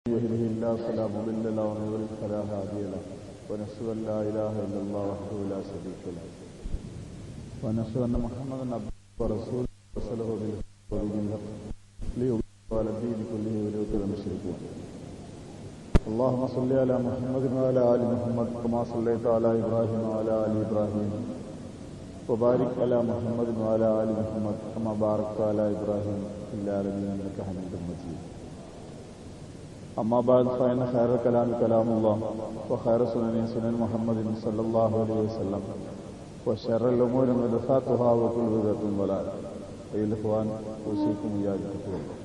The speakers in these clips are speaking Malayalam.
يهده الله فلا مضل له ومن يضلل فلا هادي له ونشهد ان لا اله الا الله وحده لا شريك له ونشهد ان محمدا عبده ورسوله ارسله بالهدى ودين الحق ليظهره على الدين كله ولو كره المشركون. اللهم صل على محمد وعلى ال محمد كما صليت على ابراهيم وعلى ال ابراهيم وبارك على محمد وعلى ال محمد كما باركت على ابراهيم في العالمين انك حميد مجيد. أما بعد فإن خير الكلام كلام الله وخير السنن سنن محمد صلى الله عليه وسلم وشر الأمور محدثاتها وكل بدعة ضلالة. أيها الإخوان أوصيكم إياي بتقوى الله.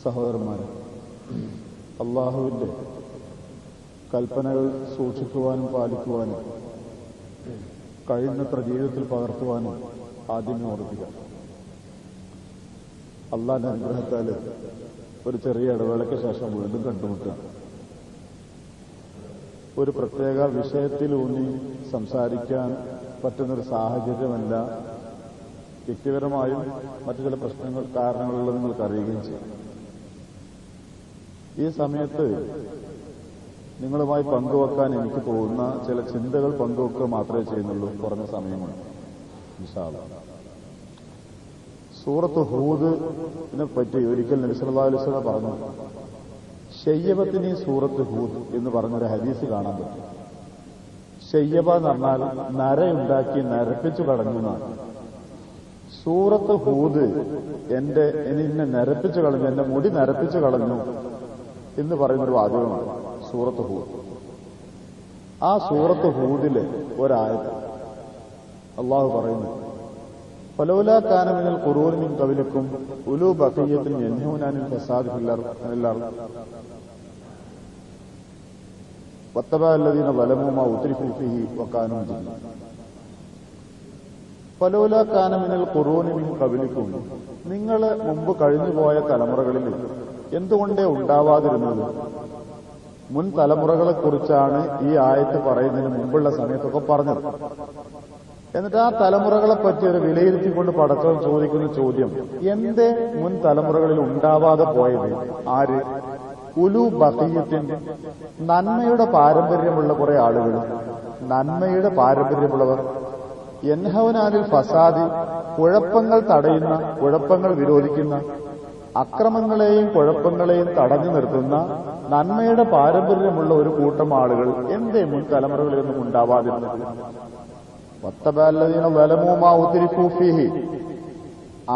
സഹോദരന്മാരെ, അല്ലാഹുവിന്റെ കൽപ്പനകൾ സൂക്ഷിക്കുവാനും പാലിക്കുവാനും കഴിയുന്നത്ര ജീവിതത്തിൽ പകർത്തുവാനും ആദ്യമേ ഓർമ്മിക്കുക. അല്ലാഹുവിന്റെ അനുഗ്രഹത്താൽ ഒരു ചെറിയ ഇടവേളയ്ക്ക് ശേഷം വീണ്ടും കണ്ടുമുട്ടുക. ഒരു പ്രത്യേക വിഷയത്തിലൂന്നി സംസാരിക്കാൻ പറ്റുന്നൊരു സാഹചര്യമല്ല വ്യക്തിപരമായും മറ്റു ചില കാരണങ്ങളുള്ളത് നിങ്ങൾക്ക് അറിയുകയും ചെയ്യും. ഈ സമയത്ത് നിങ്ങളുമായി പങ്കുവെക്കാൻ എനിക്ക് തോന്നുന്ന ചില ചിന്തകൾ പങ്കുവെക്കുക മാത്രമേ ചെയ്യുന്നുള്ളൂ. കുറഞ്ഞ സമയമാണ് ഇൻഷാ അല്ലാഹ്. സൂറത്ത് ഹൂദിനെ പറ്റി ഒരിക്കൽ നബി സല്ലല്ലാഹു അലൈഹി വസല്ലം പറഞ്ഞു, ശയ്യബത്തിന് സൂറത്ത് ഹൂദ് എന്ന് പറഞ്ഞൊരു ഹദീസ് കാണാൻ പറ്റും. ശയ്യബ എന്ന് പറഞ്ഞാൽ നരയുണ്ടാക്കി നരപ്പിച്ചു കളഞ്ഞു എന്നാണ്. സൂറത്ത് ഹൂദ് എന്നെ നരപ്പിച്ചു കളഞ്ഞു, എന്റെ മുടി നരപ്പിച്ചു കളഞ്ഞു എന്ന് പറയുന്നൊരു വാചകമാണ് സൂറത്ത് ഹൂദ്. ആ സൂറത്ത് ഹൂദിലെ ഒരായത്ത് അള്ളാഹു പറയുന്നു, ഫലൗലാ കാന മിനൽ ഖുറൂനി മിൻ ഖബലിക്കും ഉലൂ ബഖിയ്യത്തിൻ യൻഹൂന അനിൽ ഫസാദി ഫിൽ അർദ് വത്തബഅ അല്ലദീന ളലമൂ മാ ഉത്രിഫൂ ഫീഹി വകാനൂ മുജ്രിമീൻ. ഫലൗലാ കാന മിനൽ ഖുറൂനി മിൻ ഖബലിക്കും, നിങ്ങൾ മുമ്പ് കഴിഞ്ഞുപോയ തലമുറകളിൽ എന്തുകൊണ്ടേ ഉണ്ടാവാതിരുന്നത്? മുൻ തലമുറകളെക്കുറിച്ചാണ് ഈ ആയത്ത് പറയുന്നതിന് മുമ്പുള്ള സമയത്തൊക്കെ പറഞ്ഞത്. എന്നിട്ട് ആ തലമുറകളെ പറ്റി ഒരു വിലയിരുത്തിക്കൊണ്ട് പടച്ചവൻ ചോദിക്കുന്ന ചോദ്യം, എന്തേ മുൻ തലമുറകളിൽ ഉണ്ടാവാതെ പോയത്? ആര്? ഉലു ബഖിയ്യത്തിൻ, നന്മയുടെ പാരമ്പര്യമുള്ള കുറെ ആളുകൾ, നന്മയുടെ പാരമ്പര്യമുള്ളവർ. യൻഹൗന അനിൽ ഫസാദി, കുഴപ്പങ്ങൾ തടയുന്ന, കുഴപ്പങ്ങൾ വിരോധിക്കുന്ന, അക്രമങ്ങളെയും കുഴപ്പങ്ങളെയും തടഞ്ഞു നിർത്തുന്ന നന്മയുടെ പാരമ്പര്യമുള്ള ഒരു കൂട്ടം ആളുകൾ എന്തേ മുൻ തലമുറകളിലൊന്നും ഉണ്ടാവാതിരുന്നത്?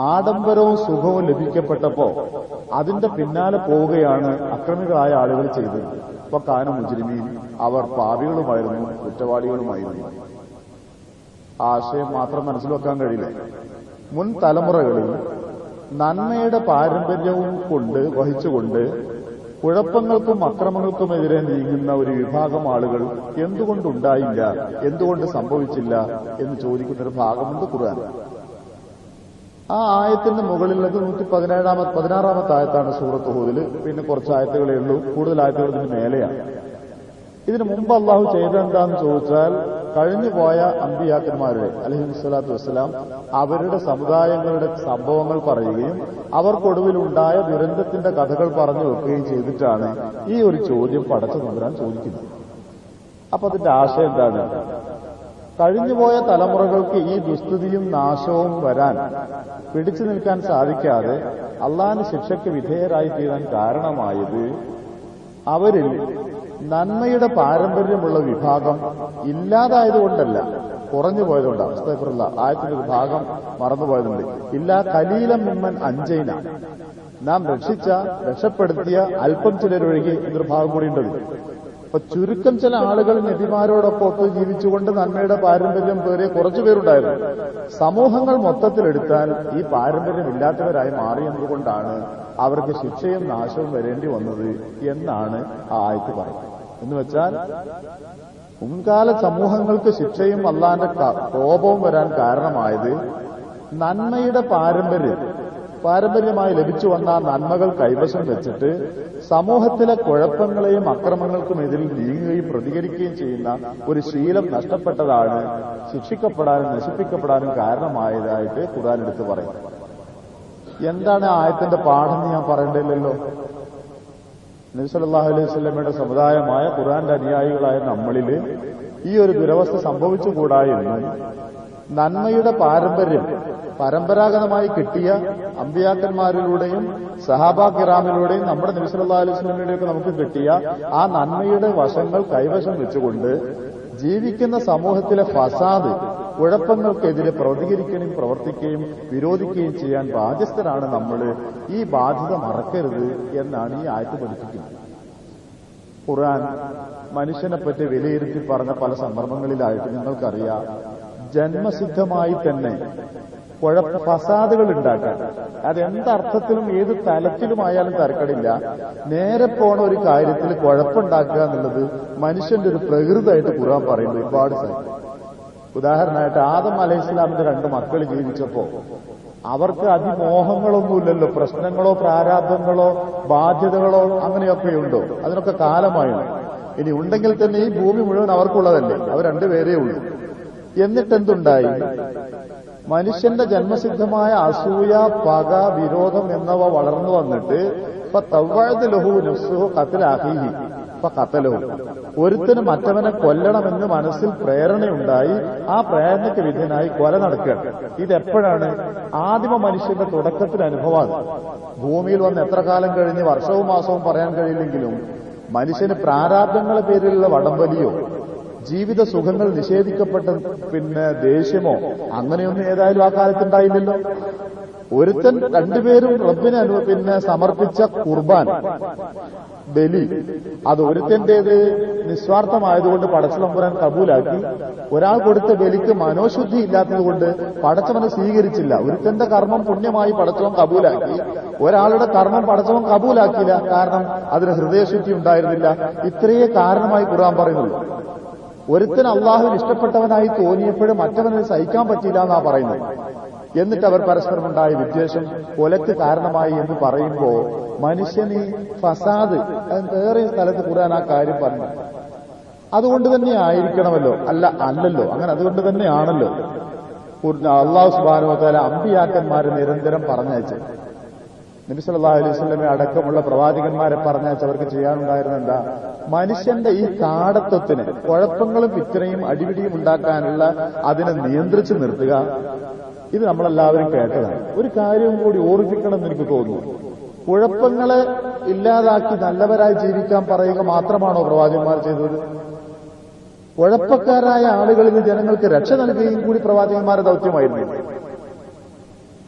ആഡംബരവും സുഖവും ലഭിക്കപ്പെട്ടപ്പോ അതിന്റെ പിന്നാലെ പോവുകയാണ് അക്രമികളായ ആളുകൾ ചെയ്തത്. ഇപ്പൊ കാനു മുജ്രിമീൻ, അവർ പാപികളുമായിരുന്നു, കുറ്റവാളികളുമായിരുന്നു. ആശയം മാത്രം മനസ്സിൽ വെക്കാൻ കഴിയില്ല. മുൻ തലമുറകളിൽ നന്മയുടെ പാരമ്പര്യവും വഹിച്ചുകൊണ്ട് കുഴപ്പങ്ങൾക്കും അക്രമങ്ങൾക്കുമെതിരെ നീങ്ങുന്ന ഒരു വിഭാഗം ആളുകൾ എന്തുകൊണ്ടുണ്ടായില്ല, എന്തുകൊണ്ട് സംഭവിച്ചില്ല എന്ന് ചോദിക്കുന്നൊരു ഭാഗമുണ്ട് ഖുർആൻ. ആ ആയത്തിന്റെ മുകളിലുള്ളത് 116 ആയത്താണ് സൂറത്ത് ഹൂദിൽ. പിന്നെ കുറച്ച് ആയത്തുകളേ ഉള്ളൂ, കൂടുതൽ ആയത്തുകൾ ഇതിന് മേലെയാണ്. ഇതിനു മുമ്പ് അള്ളാഹു ചെയ്തെന്താന്ന് ചോദിച്ചാൽ, കഴിഞ്ഞുപോയ അമ്പിയാക്കന്മാരുടെ അലൈഹിസ്സലാത്തു വസ്സലാം അവരുടെ സമുദായങ്ങളുടെ സംഭവങ്ങൾ പറയുകയും അവർക്കൊടുവിലുണ്ടായ ദുരന്തത്തിന്റെ കഥകൾ പറഞ്ഞു വെക്കുകയും ചെയ്തിട്ടാണ് ഈ ഒരു ചോദ്യം പടച്ചു തമ്പുരാൻ ചോദിക്കുന്നത്. അപ്പൊ അതിന്റെ ആശയം എന്താണ്? കഴിഞ്ഞുപോയ തലമുറകൾക്ക് ഈ ദുസ്ഥിതിയും നാശവും വരാൻ പിടിച്ചു നിൽക്കാൻ സാധിക്കാതെ അള്ളാഹിന്റെ ശിക്ഷയ്ക്ക് വിധേയരായി തീരാൻ കാരണമായത് അവരിൽ നന്മയുടെ പാരമ്പര്യമുള്ള വിഭാഗം ഇല്ലാതായതുകൊണ്ടല്ല, കുറഞ്ഞു പോയതുകൊണ്ടാണ്. അസ്തഗ്ഫിറുല്ലാ, ആയത്തിന്റെ ഒരു ഭാഗം മറന്നുപോയതുണ്ട്. ഇല്ലാ കലീലം മിമ്മൻ അൻജൈന, നാം രക്ഷപ്പെടുത്തിയ അല്പം ചിലരൊഴികെ എന്നൊരു ഭാഗം കൂടി ഉണ്ട്. അപ്പൊ ചുരുക്കം ചില ആളുകൾ നബിമാരോടൊപ്പം ജീവിച്ചുകൊണ്ട് നന്മയുടെ പാരമ്പര്യം പേറിയ കുറച്ചുപേരുണ്ടായിരുന്നു. സമൂഹങ്ങൾ മൊത്തത്തിലെടുത്താൽ ഈ പാരമ്പര്യമില്ലാത്തവരായി മാറിയെന്നതുകൊണ്ടാണ് അവർക്ക് ശിക്ഷയും നാശവും വരേണ്ടി വന്നത് എന്നാണ് ആ ആയത്ത് പറയുന്നത്. എന്ന് വെച്ചാൽ മുൻകാല സമൂഹങ്ങൾക്ക് ശിക്ഷയും അള്ളാന്റെ കോപവും വരാൻ കാരണമായത് നന്മയുടെ പാരമ്പര്യമായി ലഭിച്ചു വന്ന നന്മകൾ കൈവശം വെച്ചിട്ട് സമൂഹത്തിലെ കുഴപ്പങ്ങളെയും അക്രമങ്ങൾക്കുമെതിരിൽ നീങ്ങുകയും പ്രതികരിക്കുകയും ചെയ്യുന്ന ഒരു ശീലം നഷ്ടപ്പെട്ടതാണ് ശിക്ഷിക്കപ്പെടാനും നശിപ്പിക്കപ്പെടാനും കാരണമായതായിട്ട് ഖുർആൻ എടുത്ത് പറയുന്നത്. എന്താണ് ആ ആയത്തിന്റെ പാഠം ഞാൻ പറയേണ്ടതില്ലല്ലോ. നബി സല്ലല്ലാഹു അലൈഹി വസല്ലമയുടെ സമുദായമായ ഖുർആന്റെ അനുയായികളായ നമ്മളിൽ ഈ ഒരു ദുരവസ്ഥ സംഭവിച്ചുകൂടാ എന്നും നന്മയുടെ പാരമ്പര്യം പരമ്പരാഗതമായി കിട്ടിയ അമ്പിയാക്കന്മാരിലൂടെയും സഹാബാ കിറാമിലൂടെയും നമ്മുടെ നബി സല്ലല്ലാഹു അലൈഹി വസല്ലമയുടെയൊക്കെ നമുക്ക് കിട്ടിയ ആ നന്മയുടെ വശങ്ങൾ കൈവശം വെച്ചുകൊണ്ട് ജീവിക്കുന്ന സമൂഹത്തിലെ ഫസാദ് കുഴപ്പങ്ങൾക്കെതിരെ പ്രതികരിക്കുകയും പ്രവർത്തിക്കുകയും വിരോധിക്കുകയും ചെയ്യാൻ ബാധ്യസ്ഥരാണ് നമ്മൾ. ഈ ബാധ്യത മറക്കരുത് എന്നാണ് ഈ ആയത്ത് പഠിപ്പിക്കുന്നത്. ഖുർആൻ മനുഷ്യനെപ്പറ്റി വിലയിരുത്തി പറഞ്ഞ പല സന്ദർഭങ്ങളിലായിട്ട് നിങ്ങൾക്കറിയാം, ജന്മസിദ്ധമായി തന്നെ ഫസാദുകൾ ഉണ്ടാക്കാൻ, അതെന്തർത്ഥത്തിലും ഏത് തലത്തിലുമായാലും തരക്കടില്ല, നേരെ പോണ ഒരു കാര്യത്തിൽ കുഴപ്പമുണ്ടാക്കുക എന്നുള്ളത് മനുഷ്യന്റെ ഒരു പ്രകൃതമായിട്ട് ഖുർആൻ പറയുന്നത് ഒരുപാട് സ്ഥലം. ഉദാഹരണമായിട്ട് ആദം അലൈഹിസ്സലാമിന്റെ 2 മക്കൾ ജീവിച്ചപ്പോ അവർക്ക് അതിമോഹങ്ങളൊന്നുമില്ലല്ലോ, പ്രശ്നങ്ങളോ പ്രാരാബ്ദങ്ങളോ ബാധ്യതകളോ അങ്ങനെയൊക്കെയുണ്ടോ? അതിനൊക്കെ കാലമായിരുന്നു. ഇനി ഉണ്ടെങ്കിൽ തന്നെ ഈ ഭൂമി മുഴുവൻ അവർക്കുള്ളതല്ലേ, അവർ 2 പേരേ ഉള്ളൂ. എന്നിട്ടെന്തുണ്ടായി? മനുഷ്യന്റെ ജന്മസിദ്ധമായ അസൂയ, പക, വിരോധം എന്നിവ വളർന്നു വന്നിട്ട് ഒരുത്തന് മറ്റവനെ കൊല്ലണമെന്ന് മനസ്സിൽ പ്രേരണയുണ്ടായി. ആ പ്രേരണയ്ക്ക് വിധേയനായി കൊല നടക്കുകയാണ്. ഇതെപ്പോഴാണ്? ആദിമ മനുഷ്യന്റെ തുടക്കത്തിൽ അനുഭവമാണ്. ഭൂമിയിൽ വന്ന് എത്ര കാലം കഴിഞ്ഞ് വർഷവും മാസവും പറയാൻ കഴിയില്ലെങ്കിലും മനുഷ്യന് പ്രാരാബ്ദങ്ങളുടെ പേരിലുള്ള വടംവലിയോ ജീവിത സുഖങ്ങൾ നിഷേധിക്കപ്പെട്ട ദേഷ്യമോ അങ്ങനെയൊന്നും ഏതായാലും ആ കാലത്തുണ്ടായില്ലല്ലോ. ഒരുത്തൻ 2 പേരും റബ്ബിന് സമർപ്പിച്ച കുർബാൻ, ബലി, അത് ഒരുത്തന്റേത് നിസ്വാർത്ഥമായതുകൊണ്ട് പടച്ചതമ്പുരാൻ കബൂലാക്കി. ഒരാൾ കൊടുത്ത ബലിക്ക് മനോശുദ്ധി ഇല്ലാത്തതുകൊണ്ട് പടച്ചവനെ സ്വീകരിച്ചില്ല. ഒരുത്തന്റെ കർമ്മം പുണ്യമായി പടച്ചവൻ കബൂലാക്കി, ഒരാളുടെ കർമ്മം പടച്ചവൻ കബൂലാക്കിയില്ല, കാരണം അതിന് ഹൃദയശുദ്ധി ഉണ്ടായിരുന്നില്ല. ഇത്രയേ കാരണമായി ഖുർആൻ പറയുന്നുള്ളൂ. ഒരുത്തൻ അള്ളാഹുവിന് ഇഷ്ടപ്പെട്ടവനായി തോന്നിയപ്പോഴും മറ്റവനെ സഹിക്കാൻ പറ്റിയില്ല എന്നാ പറയുന്നത്. എന്നിട്ട് അവർ പരസ്പരമുണ്ടായ വിദ്വേഷം കൊലയ്ക്ക് കാരണമായി എന്ന് പറയുമ്പോൾ മനുഷ്യന് ഫസാദ് വേറെ സ്ഥലത്ത് ഖുർആൻ ആ കാര്യം പറഞ്ഞു. അതുകൊണ്ട് തന്നെ ആയിരിക്കണമല്ലോ, അല്ലല്ലോ, അങ്ങനെ അതുകൊണ്ട് തന്നെയാണല്ലോ അള്ളാഹു സുബ്ഹാനഹു വ തആല അമ്പിയാക്കന്മാരെ നിരന്തരം പറഞ്ഞയച്ചു. നബി സല്ലല്ലാഹു അലൈഹി വസല്ലമ അടക്കമുള്ള പ്രവാചകന്മാരെ പറഞ്ഞയച്ച് അവർക്ക് ചെയ്യാനുണ്ടായിരുന്ന എന്താ? മനുഷ്യന്റെ ഈ കാടത്വത്തിന്, കുഴപ്പങ്ങളും ഇത്രയും അടിപിടിയും ഉണ്ടാക്കാനുള്ള അതിനെ നിയന്ത്രിച്ചു നിർത്തുക. ഇത് നമ്മളെല്ലാവരും കേട്ടതാണ്. ഒരു കാര്യവും കൂടി ഓർമ്മിപ്പിക്കണമെന്ന് എനിക്ക് തോന്നുന്നു. കുഴപ്പങ്ങളെ ഇല്ലാതാക്കി നല്ലവരായി ജീവിക്കാൻ പറയുക മാത്രമാണോ പ്രവാചകന്മാർ ചെയ്തത്? കുഴപ്പക്കാരായ ആളുകളിൽ ജനങ്ങൾക്ക് രക്ഷ നൽകുകയും കൂടി പ്രവാചകന്മാരുടെ ദൗത്യമായിരുന്നു.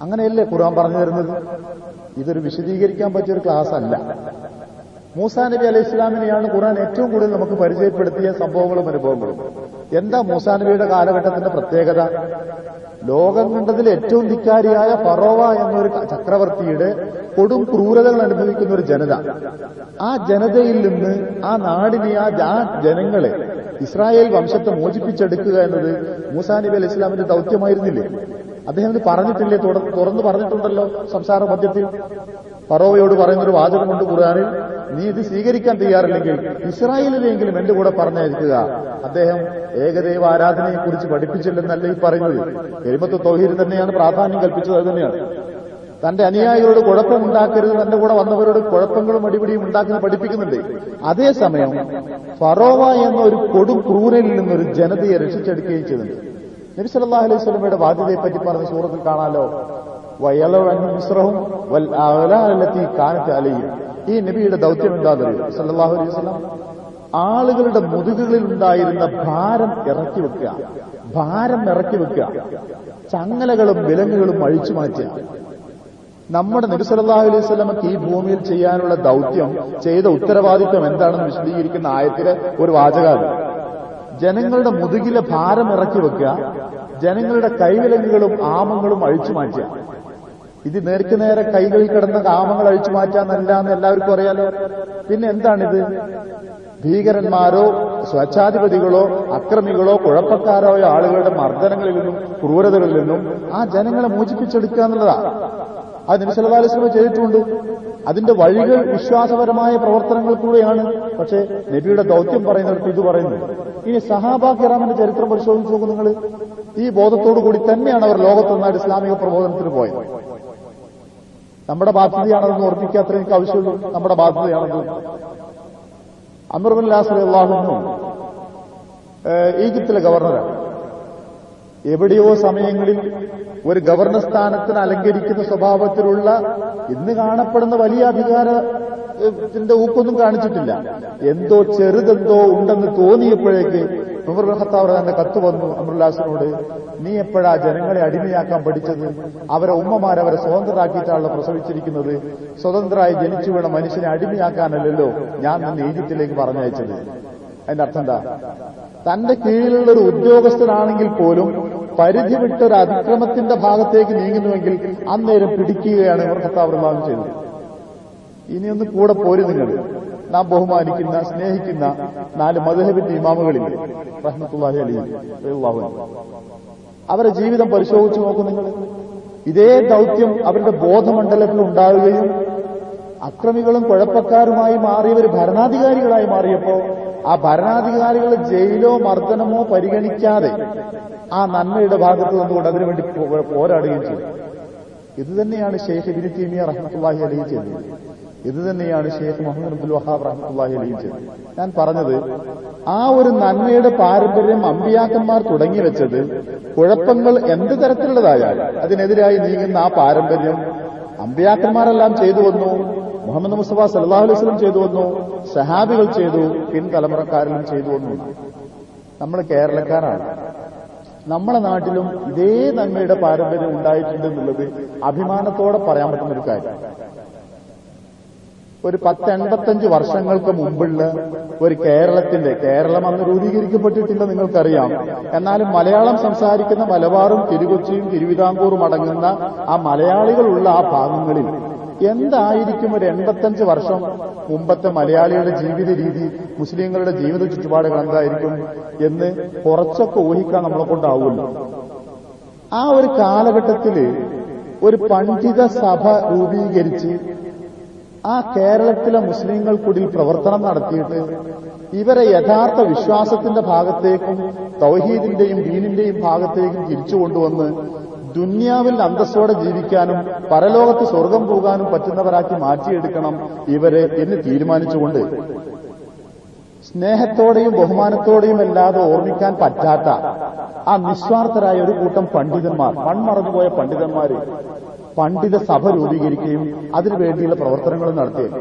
അങ്ങനെയല്ലേ ഖുർആൻ പറഞ്ഞു തരുന്നത്? ഇതൊരു വിശദീകരിക്കാൻ പറ്റിയൊരു ക്ലാസ് അല്ല. മൂസാ നബി അലൈഹി ഇസ്ലാമിനെയാണ് ഖുർആൻ ഏറ്റവും കൂടുതൽ നമുക്ക് പരിചയപ്പെടുത്തിയ സംഭവങ്ങളും അനുഭവങ്ങളും. എന്താ മൂസാ നബിയുടെ കാലഘട്ടത്തിന്റെ പ്രത്യേകത? ലോകം കണ്ടതിൽ ഏറ്റവും ധിക്കാരിയായ ഫറോവ എന്നൊരു ചക്രവർത്തിയുടെ കൊടും ക്രൂരതകൾ അനുഭവിക്കുന്ന ഒരു ജനത. ആ ജനതയിൽ നിന്ന് ആ നാടിനെ, ആ ജനങ്ങളെ, ഇസ്രായേൽ വംശത്തെ മോചിപ്പിച്ചെടുക്കുക എന്നത് മൂസാ നബി അലൈഹി ഇസ്ലാമിന്റെ ദൗത്യമായിരുന്നില്ലേ? അദ്ദേഹം ഇത് പറഞ്ഞിട്ടില്ലേ? തുറന്നു പറഞ്ഞിട്ടുണ്ടല്ലോ സംസാര മധ്യത്തിൽ. ഫറോവയോട് പറയുന്നൊരു വാചകമുണ്ട് ഖുർആനിൽ, നീ ഇത് സ്വീകരിക്കാൻ തയ്യാറില്ലെങ്കിൽ ഇസ്രായേലിനെങ്കിലും എന്റെ കൂടെ പറഞ്ഞയക്കുക. അദ്ദേഹം ഏകദൈവ ആരാധനയെക്കുറിച്ച് പഠിപ്പിച്ചില്ലെന്നല്ല ഈ പറയുന്നത്. കലിമത്തു തൗഹീദ് തന്നെയാണ് പ്രാധാന്യം കൽപ്പിച്ചത്. അത് തന്നെയാണ് തന്റെ അനുയായികളോട് കുഴപ്പമുണ്ടാക്കരുത്, തന്റെ കൂടെ വന്നവരോട് കുഴപ്പങ്ങളും അടിപിടിയും ഉണ്ടാക്കുന്നത് പഠിപ്പിക്കുന്നുണ്ട്. അതേസമയം ഫറോവ എന്ന ഒരു കൊടും ക്രൂരനിൽ നിന്നൊരു ജനതയെ രക്ഷിച്ചെടുക്കുകയും ചെയ്തിട്ടുണ്ട്. നബി സല്ലല്ലാഹു അലൈഹി വസല്ലമയുടെ ബാധ്യതയെപ്പറ്റി പറഞ്ഞ സൂറത്തിൽ കാണാലോ, ഈ നബിയുടെ ദൗത്യം എന്താണെന്നറിയോ? സല്ലല്ലാഹു അലൈഹി വസല്ലം ആളുകളുടെ മുതുകുകളിൽ ഉണ്ടായിരുന്ന ഭാരം ഇറക്കി വെക്കുക, ചങ്ങലകളും വിലങ്ങുകളും അഴിച്ചു മാറ്റുക. നമ്മുടെ നബി സല്ലല്ലാഹു അലൈഹി വസല്ലമക്ക് ഈ ഭൂമിയിൽ ചെയ്യാനുള്ള ദൗത്യം, ചെയ്ത ഉത്തരവാദിത്വം എന്താണെന്ന് വിശദീകരിക്കുന്ന ആയത്തിലെ ഒരു വാചകമാണ്. ജനങ്ങളുടെ മുതുകിലെ ഭാരം ഇറക്കി വെക്കുക, ജനങ്ങളുടെ കൈവിലങ്ങുകളും ആമങ്ങളും അഴിച്ചു മാറ്റുക. ഇത് നേർക്ക് നേരെ കൈകളിൽ കിടന്ന ആമങ്ങൾ അഴിച്ചു മാറ്റാന്നല്ല എന്ന് എല്ലാവർക്കും അറിയാലോ. പിന്നെ എന്താണിത്? ഭീകരന്മാരോ സ്വച്ഛാധിപതികളോ അക്രമികളോ കുഴപ്പക്കാരോ ആളുകളുടെ മർദ്ദനങ്ങളിൽ നിന്നും ക്രൂരതകളിൽ നിന്നും ആ ജനങ്ങളെ മോചിപ്പിച്ചെടുക്കുക എന്നുള്ളതാണ്. അത് നബി സല്ലല്ലാഹു അലൈഹി വസല്ലം ചെയ്തിട്ടുണ്ട്. അതിന്റെ വഴികൾ വിശ്വാസപരമായ പ്രവർത്തനങ്ങൾ കൂടെയാണ്. പക്ഷേ നബിയുടെ ദൗത്യം പറയുന്നിടത്ത് ഇത് പറയുന്നു. ഇനി സഹാബാ കിറാമിന്റെ ചരിത്രം പരിശോധിച്ച് നോക്കും നിങ്ങൾ. ഈ ബോധത്തോടു കൂടി തന്നെയാണ് അവർ ലോകത്തൊന്നായിട്ട് ഇസ്ലാമിക പ്രബോധനത്തിന് പോയത്. നമ്മുടെ ബാധ്യതയാണെന്ന് ഓർപ്പിക്കാത്ര എനിക്ക് ആവശ്യമുള്ളൂ. നമ്മുടെ ബാധ്യതയാണെന്ന്. അമർ ബിൻ ലാസ് റളിയല്ലാഹു അൻഹു ഈജിപ്തിലെ ഗവർണറാണ്. എവിടെയോ സമയങ്ങളിൽ ഒരു ഗവർണർ സ്ഥാനത്തിന് അലങ്കരിക്കുന്ന സ്വഭാവത്തിലുള്ള ഇന്ന് കാണപ്പെടുന്ന വലിയ അധികാരത്തിന്റെ ഊക്കൊന്നും കാണിച്ചിട്ടില്ല. എന്തോ ചെറുതെന്തോ ഉണ്ടെന്ന് തോന്നിയപ്പോഴേക്ക് ഉമർ ഇബ്നു ഖത്താബ് തന്റെ കത്ത് വന്നു അമറുല്ലാസിനോട്, നീ എപ്പോഴാ ജനങ്ങളെ അടിമയാക്കാൻ പഠിച്ചത്? അവരെ ഉമ്മമാരവരെ സ്വതന്ത്രരാക്കിയിട്ടാണല്ലോ പ്രസവിച്ചിരിക്കുന്നത്. സ്വതന്ത്രമായി ജനിച്ചു വീണ മനുഷ്യനെ അടിമയാക്കാനല്ലല്ലോ ഞാൻ നിന്ന് ഈജിപ്തിലേക്ക് പറഞ്ഞയച്ചത്. അതിന്റെ അർത്ഥം എന്താ? തന്റെ കീഴിലുള്ള ഒരു ഉദ്യോഗസ്ഥനാണെങ്കിൽ പോലും പരിധി വിട്ടൊരു അതിക്രമത്തിന്റെ ഭാഗത്തേക്ക് നീങ്ങുന്നുവെങ്കിൽ അന്നേരം പിടിക്കുകയാണ് ഉമർ ഖത്താബ് റളിയല്ലാഹു അൻഹു ചെയ്തത്. ഇനിയൊന്ന് കൂടെ പോരും നിങ്ങൾ. നാം ബഹുമാനിക്കുന്ന സ്നേഹിക്കുന്ന 4 മദ്ഹബിന്റെ ഇമാമുകളിൽ റഹ്മത്തുള്ളാഹി അലൈഹി റളിയല്ലാഹു അൻഹു, അവരുടെ ജീവിതം പരിശോധിച്ചു നോക്കൂ നിങ്ങൾ. ഇതേ ദൗത്യം അവരുടെ ബോധമണ്ഡലത്തിൽ ഉണ്ടാവുകയും അക്രമികളും കുഴപ്പക്കാരുമായി മാറിയവർ ഭരണാധികാരികളായി മാറിയപ്പോ ആ ഭരണാധികാരികളെ ജയിലോ മർദ്ദനമോ പരിഗണിക്കാതെ ആ നന്മയുടെ ഭാഗത്ത് നിന്നുകൊണ്ട് അതിനുവേണ്ടി പോരാടുകയും ചെയ്തു. ഇത് തന്നെയാണ് ഷെയ്ഖ് ഇബ്നു തൈമിയ്യ റഹ്മത്തുള്ളാഹി അലൈഹി ചെയ്തത്. ഇത് തന്നെയാണ് ഷെയ്ഖ് മുഹമ്മദ് അബ്ദുൽ വഹാബ് റഹ്മത്തുള്ളാഹി അലൈഹി ചെയ്തത്. ഞാൻ പറഞ്ഞത്, ആ ഒരു നന്മയുടെ പാരമ്പര്യം അമ്പിയാക്കന്മാർ തുടങ്ങിവെച്ചത് കുഴപ്പങ്ങൾ എന്ത് തരത്തിലുള്ളതായാലും അതിനെതിരായി നീങ്ങുന്ന ആ പാരമ്പര്യം അമ്പിയാക്കന്മാരെല്ലാം ചെയ്തു വന്നു. മുഹമ്മദ് മുസ്തഫ സല്ലല്ലാഹു അലൈഹി വസല്ലം ചെയ്തു വന്നു, സഹാബികൾ ചെയ്തു, പിൻതലമുറക്കാരിലും ചെയ്തു വന്നു. നമ്മൾ കേരളക്കാരാണ്. നമ്മളെ നാട്ടിലും ഇതേ നന്മയുടെ പാരമ്പര്യം ഉണ്ടായിട്ടുണ്ട് എന്നുള്ളത് അഭിമാനത്തോടെ പറയാൻ പറ്റുന്ന ഒരു കാര്യം. ഒരു 10-85 വർഷങ്ങൾക്ക് മുമ്പുള്ള ഒരു കേരളം അന്ന് രൂപീകരിക്കപ്പെട്ടിട്ടില്ല, നിങ്ങൾക്കറിയാം. എന്നാലും മലയാളം സംസാരിക്കുന്ന മലബാറും തിരുകൊച്ചിയും തിരുവിതാംകൂറും അടങ്ങുന്ന ആ മലയാളികളുള്ള ആ ഭാഗങ്ങളിൽ എന്തായിരിക്കും ഒരു 85 വർഷം മുമ്പത്തെ മലയാളികളുടെ ജീവിത രീതി, മുസ്ലിങ്ങളുടെ ജീവിത ചുറ്റുപാടുകൾ എന്തായിരിക്കും എന്ന് കുറച്ചൊക്കെ ഊഹിക്കാൻ നമ്മളെ കൊണ്ടാവുമല്ലോ. ആ ഒരു കാലഘട്ടത്തിൽ ഒരു പണ്ഡിത സഭ രൂപീകരിച്ച് ആ കേരളത്തിലെ മുസ്ലിങ്ങൾക്കുള്ളിൽ പ്രവർത്തനം നടത്തിയിട്ട് ഇവരെ യഥാർത്ഥ വിശ്വാസത്തിന്റെ ഭാഗത്തേക്കും തൗഹീദിന്റെയും ദീനിന്റെയും ഭാഗത്തേക്കും തിരിച്ചു കൊണ്ടുവന്ന് ദുന്യാവിൽ അന്തസ്സോടെ ജീവിക്കാനും പരലോകത്ത് സ്വർഗം പോകാനും പറ്റുന്നവരാക്കി മാറ്റിയെടുക്കണം ഇവരെ എന്ന് തീരുമാനിച്ചുകൊണ്ട് സ്നേഹത്തോടെയും ബഹുമാനത്തോടെയും അല്ലാതെ ഓർമ്മിക്കാൻ പറ്റാത്ത ആ നിസ്വാർത്ഥരായ ഒരു കൂട്ടം പണ്ഡിതന്മാർ, മൺമറന്നുപോയ പണ്ഡിതന്മാര് പണ്ഡിത സഭ രൂപീകരിക്കുകയും അതിനുവേണ്ടിയുള്ള പ്രവർത്തനങ്ങൾ നടത്തുകയും.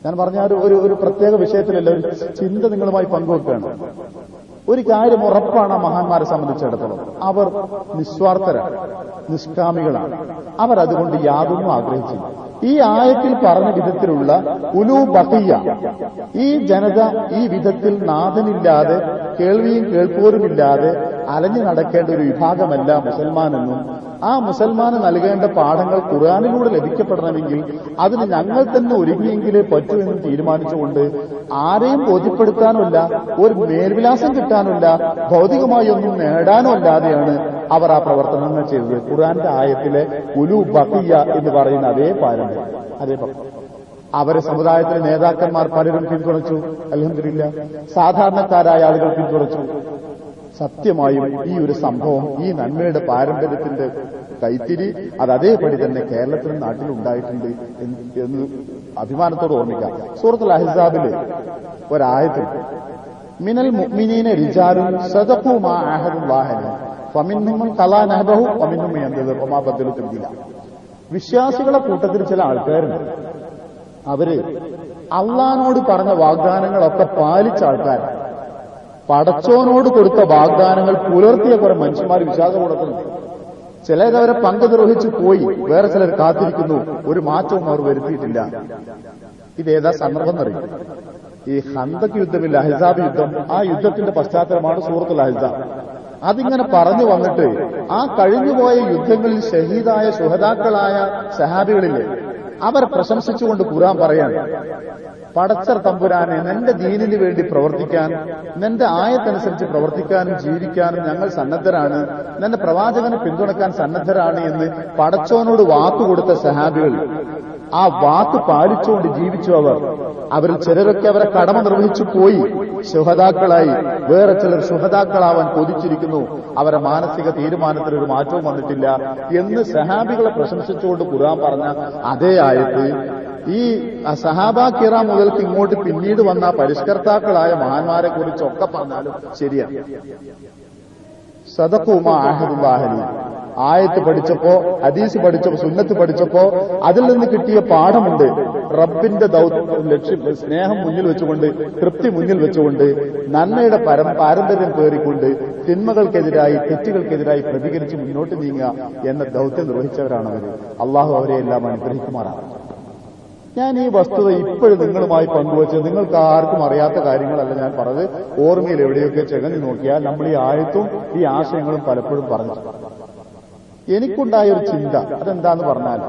ഞാൻ പറഞ്ഞ ഒരു പ്രത്യേക വിഷയത്തിലല്ല, ഒരു ചിന്ത നിങ്ങളുമായി പങ്കുവെക്കുകയാണ്. ഒരു കാര്യം ഉറപ്പാണ് ആ മഹാന്മാരെ സംബന്ധിച്ചിടത്തോളം, അവർ നിസ്വാർത്ഥരാണ്, നിഷ്കാമികളാണ്. അവരതുകൊണ്ട് യാതൊന്നും ആഗ്രഹിച്ചില്ല. ഈ ആയത്തിൽ പറഞ്ഞ വിധത്തിലുള്ള ഉലൂ ബഖിയ, ഈ ജനത ഈ വിധത്തിൽ നാഥനില്ലാതെ കേൾവിയും കേൾപ്പോരുമില്ലാതെ അലഞ്ഞു നടക്കേണ്ട ഒരു വിഭാഗമല്ല മുസൽമാനെന്നും ആ മുസൽമാന് നൽകേണ്ട പാഠങ്ങൾ ഖുർആനിലൂടെ ലഭിക്കപ്പെടണമെങ്കിൽ അതിന് ഞങ്ങൾ തന്നെ ഒരുങ്ങിയെങ്കിലേ പറ്റൂ എന്ന് തീരുമാനിച്ചുകൊണ്ട് ആരെയും ബോധ്യപ്പെടുത്താനുമില്ല, ഒരു മേൽവിലാസം കിട്ടാനുമില്ല, ഭൗതികമായി ഒന്നും നേടാനോ അല്ലാതെയാണ് അവർ ആ പ്രവർത്തനങ്ങൾ ചെയ്തത്. ഖുർആന്റെ ആയത്തിലെ ഉലൂ ബഖിയ എന്ന് പറയുന്ന അതേ പാരമ്പര്യം, അതേ അവരെ സമുദായത്തിലെ നേതാക്കന്മാർ പലരും പിന്തുണച്ചു. അൽഹംദുലില്ലാ, സാധാരണക്കാരായ ആളുകൾ പിന്തുണച്ചു. സത്യമായും ഈ ഒരു സംഭവം, ഈ നന്മയുടെ പാരമ്പര്യത്തിന്റെ കൈത്തിരി അത് അതേപടി തന്നെ കേരളത്തിലും നാട്ടിലും ഉണ്ടായിട്ടുണ്ട് എന്ന് അഭിമാനത്തോട് ഓർമ്മിക്കാം. സൂറത്തുൽ അഹ്സാബില് ഒരായത്തിൽ മിനൽ മുഅ്മിനീന റിജാലുൻ സദഖൂ മാ അഹദുല്ലാഹി ഫമിൻഹും മൻ ഖലാ നഹബഹു വമിൻഹും മൻ യന്തസിർ വമാ ബദലു തബ്ദീല. വിശ്വാസികളുടെ കൂട്ടത്തിൽ ചില ആൾക്കാരുണ്ട്, അവര് അള്ളാഹുവോട് പറഞ്ഞ വാഗ്ദാനങ്ങളൊക്കെ പാലിച്ച ആൾക്കാരാണ്. പടച്ചോനോട് കൊടുത്ത വാഗ്ദാനങ്ങൾ പുലർത്തിയ കുറെ മനുഷ്യന്മാർ വിശ്വാസകൂടത്തിലുണ്ട്. ചിലരവരെ പങ്ക് നിർവഹിച്ചു പോയി, വേറെ ചിലർ കാത്തിരിക്കുന്നു, ഒരു മാറ്റവും അവർ വരുത്തിയിട്ടില്ല. ഇതേതാ സന്ദർഭം എന്നറിയും. ഈ ഖന്തക് യുദ്ധമില്ല, അഹ്സാബ് യുദ്ധം, ആ യുദ്ധത്തിന്റെ പശ്ചാത്തലമാണ് സൂറത്തുൽ അഹ്സാബ്. അതിങ്ങനെ പറഞ്ഞു വന്നിട്ട് ആ കഴിഞ്ഞുപോയ യുദ്ധങ്ങളിൽ ഷഹീദായ ശുഹദാക്കളായ സഹാബികളില്ലേ, അവരെ പ്രശംസിച്ചുകൊണ്ട് ഖുർആൻ പറയാണ്, പടച്ചർ തമ്പുരാനെ നിന്റെ ദീനിന് വേണ്ടി പ്രവർത്തിക്കാൻ, നിന്റെ ആയത്തനുസരിച്ച് പ്രവർത്തിക്കാനും ജീവിക്കാനും ഞങ്ങൾ സന്നദ്ധരാണ്, നിന്റെ പ്രവാചകനെ പിന്തുണക്കാൻ സന്നദ്ധരാണ് എന്ന് പടച്ചോനോട് വാക്കുകൊടുത്ത സഹാബികൾ ആ വാക്ക് പാലിച്ചുകൊണ്ട് ജീവിച്ചു അവരിൽ ചിലരൊക്കെ അവരെ കടമ നിർവഹിച്ചു പോയി, ശുഹദാക്കളായി. വേറെ ചിലർ ശുഹദാക്കളാവാൻ കൊതിച്ചിരിക്കുന്നു. അവരെ മാനസിക തീരുമാനത്തിൽ ഒരു മാറ്റവും വന്നിട്ടില്ല എന്ന് സഹാബികളെ പ്രശംസിച്ചുകൊണ്ട് ഖുർആൻ പറഞ്ഞ അതേ ആയത്ത് ഈ സഹാബ കിറാം മുതൽക്ക് ഇങ്ങോട്ട് പിന്നീട് വന്ന പരിഷ്കർത്താക്കളായ മഹാന്മാരെ കുറിച്ചൊക്കെ പറഞ്ഞാലും ശരിയാണ്. സദഖുമാ അഹദുല്ലാഹി ആയത്ത് പഠിച്ചപ്പോ, ഹദീസ് പഠിച്ചപ്പോ, സുന്നത്ത് പഠിച്ചപ്പോ അതിൽ നിന്ന് കിട്ടിയ പാഠമുണ്ട്. റബ്ബിന്റെ ലക്ഷ്യം സ്നേഹം മുന്നിൽ വെച്ചുകൊണ്ട്, തൃപ്തി മുന്നിൽ വെച്ചുകൊണ്ട്, നന്മയുടെ പാരമ്പര്യം പേറിക്കൊണ്ട് തിന്മകൾക്കെതിരായി, തെറ്റുകൾക്കെതിരായി പ്രതികരിച്ച് മുന്നോട്ട് നീങ്ങുക എന്ന ദൗത്യം നിർവഹിച്ചവരാണവർ. അള്ളാഹു അവരെ എല്ലാം അനുഗ്രഹിക്കുമാറാണ്. ഞാൻ ഈ വസ്തുത ഇപ്പോഴും നിങ്ങളുമായി പങ്കുവച്ച് നിങ്ങൾക്ക് ആർക്കും അറിയാത്ത കാര്യങ്ങളല്ല ഞാൻ പറഞ്ഞത്. ഓർമ്മയിൽ എവിടെയൊക്കെ ചെകഞ്ഞു നോക്കിയാൽ നമ്മൾ ഈ ആയത്തും ഈ ആശയങ്ങളും പലപ്പോഴും പറഞ്ഞു. എനിക്കുണ്ടായ ഒരു ചിന്ത അതെന്താന്ന് പറഞ്ഞാൽ,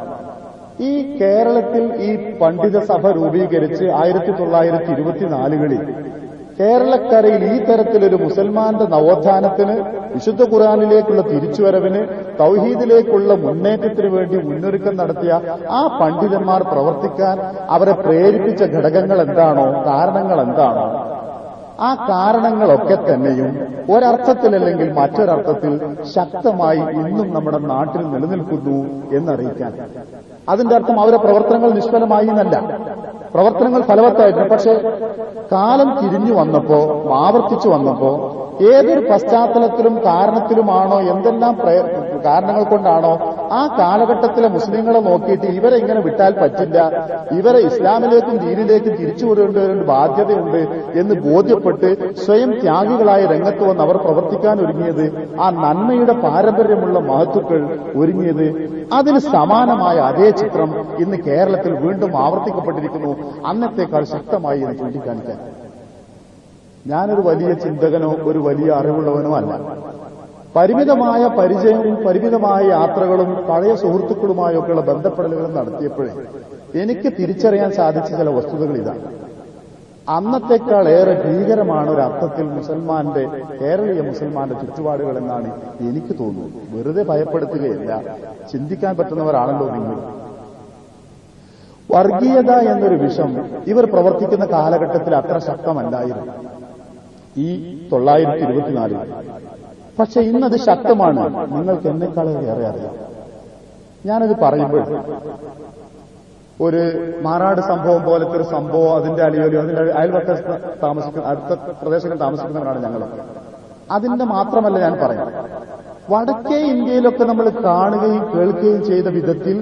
ഈ കേരളത്തിൽ ഈ പണ്ഡിത സഭ രൂപീകരിച്ച് 1924 കേരളക്കരയിൽ ഈ തരത്തിലൊരു മുസൽമാന്റെ നവോത്ഥാനത്തിന്, വിശുദ്ധ ഖുർആനിലേക്കുള്ള തിരിച്ചുവരവിന്, തൗഹീദിലേക്കുള്ള മുന്നേറ്റത്തിന് വേണ്ടി മുന്നൊരുക്കം നടത്തിയ ആ പണ്ഡിതന്മാർ പ്രവർത്തിക്കാൻ അവരെ പ്രേരിപ്പിച്ച ഘടകങ്ങൾ എന്താണോ, കാരണങ്ങൾ എന്താണോ, ആ കാരണങ്ങളൊക്കെ തന്നെയും ഒരർത്ഥത്തിലല്ലെങ്കിൽ മറ്റൊരർത്ഥത്തിൽ ശക്തമായി ഇന്നും നമ്മുടെ നാട്ടിൽ നിലനിൽക്കുന്നു എന്നറിയിക്കാൻ. അതിന്റെ അർത്ഥം അവരുടെ പ്രവർത്തനങ്ങൾ നിഷ്ഫലമായി എന്നല്ല, പ്രവർത്തനങ്ങൾ ഫലവത്തായിരുന്നു. പക്ഷെ കാലം തിരിഞ്ഞു വന്നപ്പോ, ആവർത്തിച്ചു വന്നപ്പോ, ഏതൊരു പശ്ചാത്തലത്തിലും കാരണത്തിലുമാണോ, എന്തെല്ലാം കാരണങ്ങൾ കൊണ്ടാണോ ആ കാലഘട്ടത്തിലെ മുസ്ലിങ്ങളെ നോക്കിയിട്ട് ഇവരെ ഇങ്ങനെ വിട്ടാൽ പറ്റില്ല, ഇവരെ ഇസ്ലാമിലേക്കും ദീനിലേക്കും തിരിച്ചു കൊണ്ടുവരേണ്ട ബാധ്യതയുണ്ട് എന്ന് ബോധ്യപ്പെട്ട് സ്വയം ത്യാഗികളായ രംഗത്ത് വന്ന് അവർ പ്രവർത്തിക്കാൻ ഒരുങ്ങിയത്, ആ നന്മയുടെ പാരമ്പര്യമുള്ള മഹത്തുക്കൾ ഒരുങ്ങിയത്, അതിന് സമാനമായ അതേ ചിത്രം ഇന്ന് കേരളത്തിൽ വീണ്ടും ആവർത്തിക്കപ്പെട്ടിരിക്കുന്നു, അന്നത്തേക്കാൾ ശക്തമായി എന്ന് ചൂണ്ടിക്കാണിക്കാൻ. ഞാനൊരു വലിയ ചിന്തകനോ ഒരു വലിയ അറിവുള്ളവനോ അല്ല. പരിമിതമായ പരിചയവും പരിമിതമായ യാത്രകളും പഴയ സുഹൃത്തുക്കളുമായൊക്കെയുള്ള ബന്ധപ്പെടലുകളും നടത്തിയപ്പോഴേ എനിക്ക് തിരിച്ചറിയാൻ സാധിച്ച ചില വസ്തുതകൾ ഇതാണ്. അന്നത്തേക്കാൾ ഏറെ ഭീകരമാണ് ഒരർത്ഥത്തിൽ മുസൽമാന്റെ, കേരളീയ മുസൽമാന്റെ ചുറ്റുപാടുകൾ എന്നാണ് എനിക്ക് തോന്നുന്നത്. വെറുതെ ഭയപ്പെടുത്തുകയല്ല, ചിന്തിക്കാൻ പറ്റുന്നവരാണല്ലോ നിങ്ങൾ. വർഗീയത എന്നൊരു വിഷം ഇവർ പ്രവർത്തിക്കുന്ന കാലഘട്ടത്തിൽ അത്ര ശക്തമല്ലായിരുന്നു ഈ 1924. പക്ഷെ ഇന്നത് ശക്തമാണ്. നിങ്ങൾക്ക് എന്നെക്കാളും ഏറെ അറിയാം. ഞാനത് പറയുമ്പോൾ ഒരു മാറാട് സംഭവം പോലത്തെ ഒരു സംഭവം, അതിന്റെ അലിയോലിയോ, അതിന്റെ അയൽവക്ക അടുത്ത പ്രദേശങ്ങൾ താമസിക്കുന്നവരാണ് ഞങ്ങളൊക്കെ. അതിന്റെ മാത്രമല്ല ഞാൻ പറയാം, വടക്കേ ഇന്ത്യയിലൊക്കെ നമ്മൾ കാണുകയും കേൾക്കുകയും ചെയ്ത വിധത്തിൽ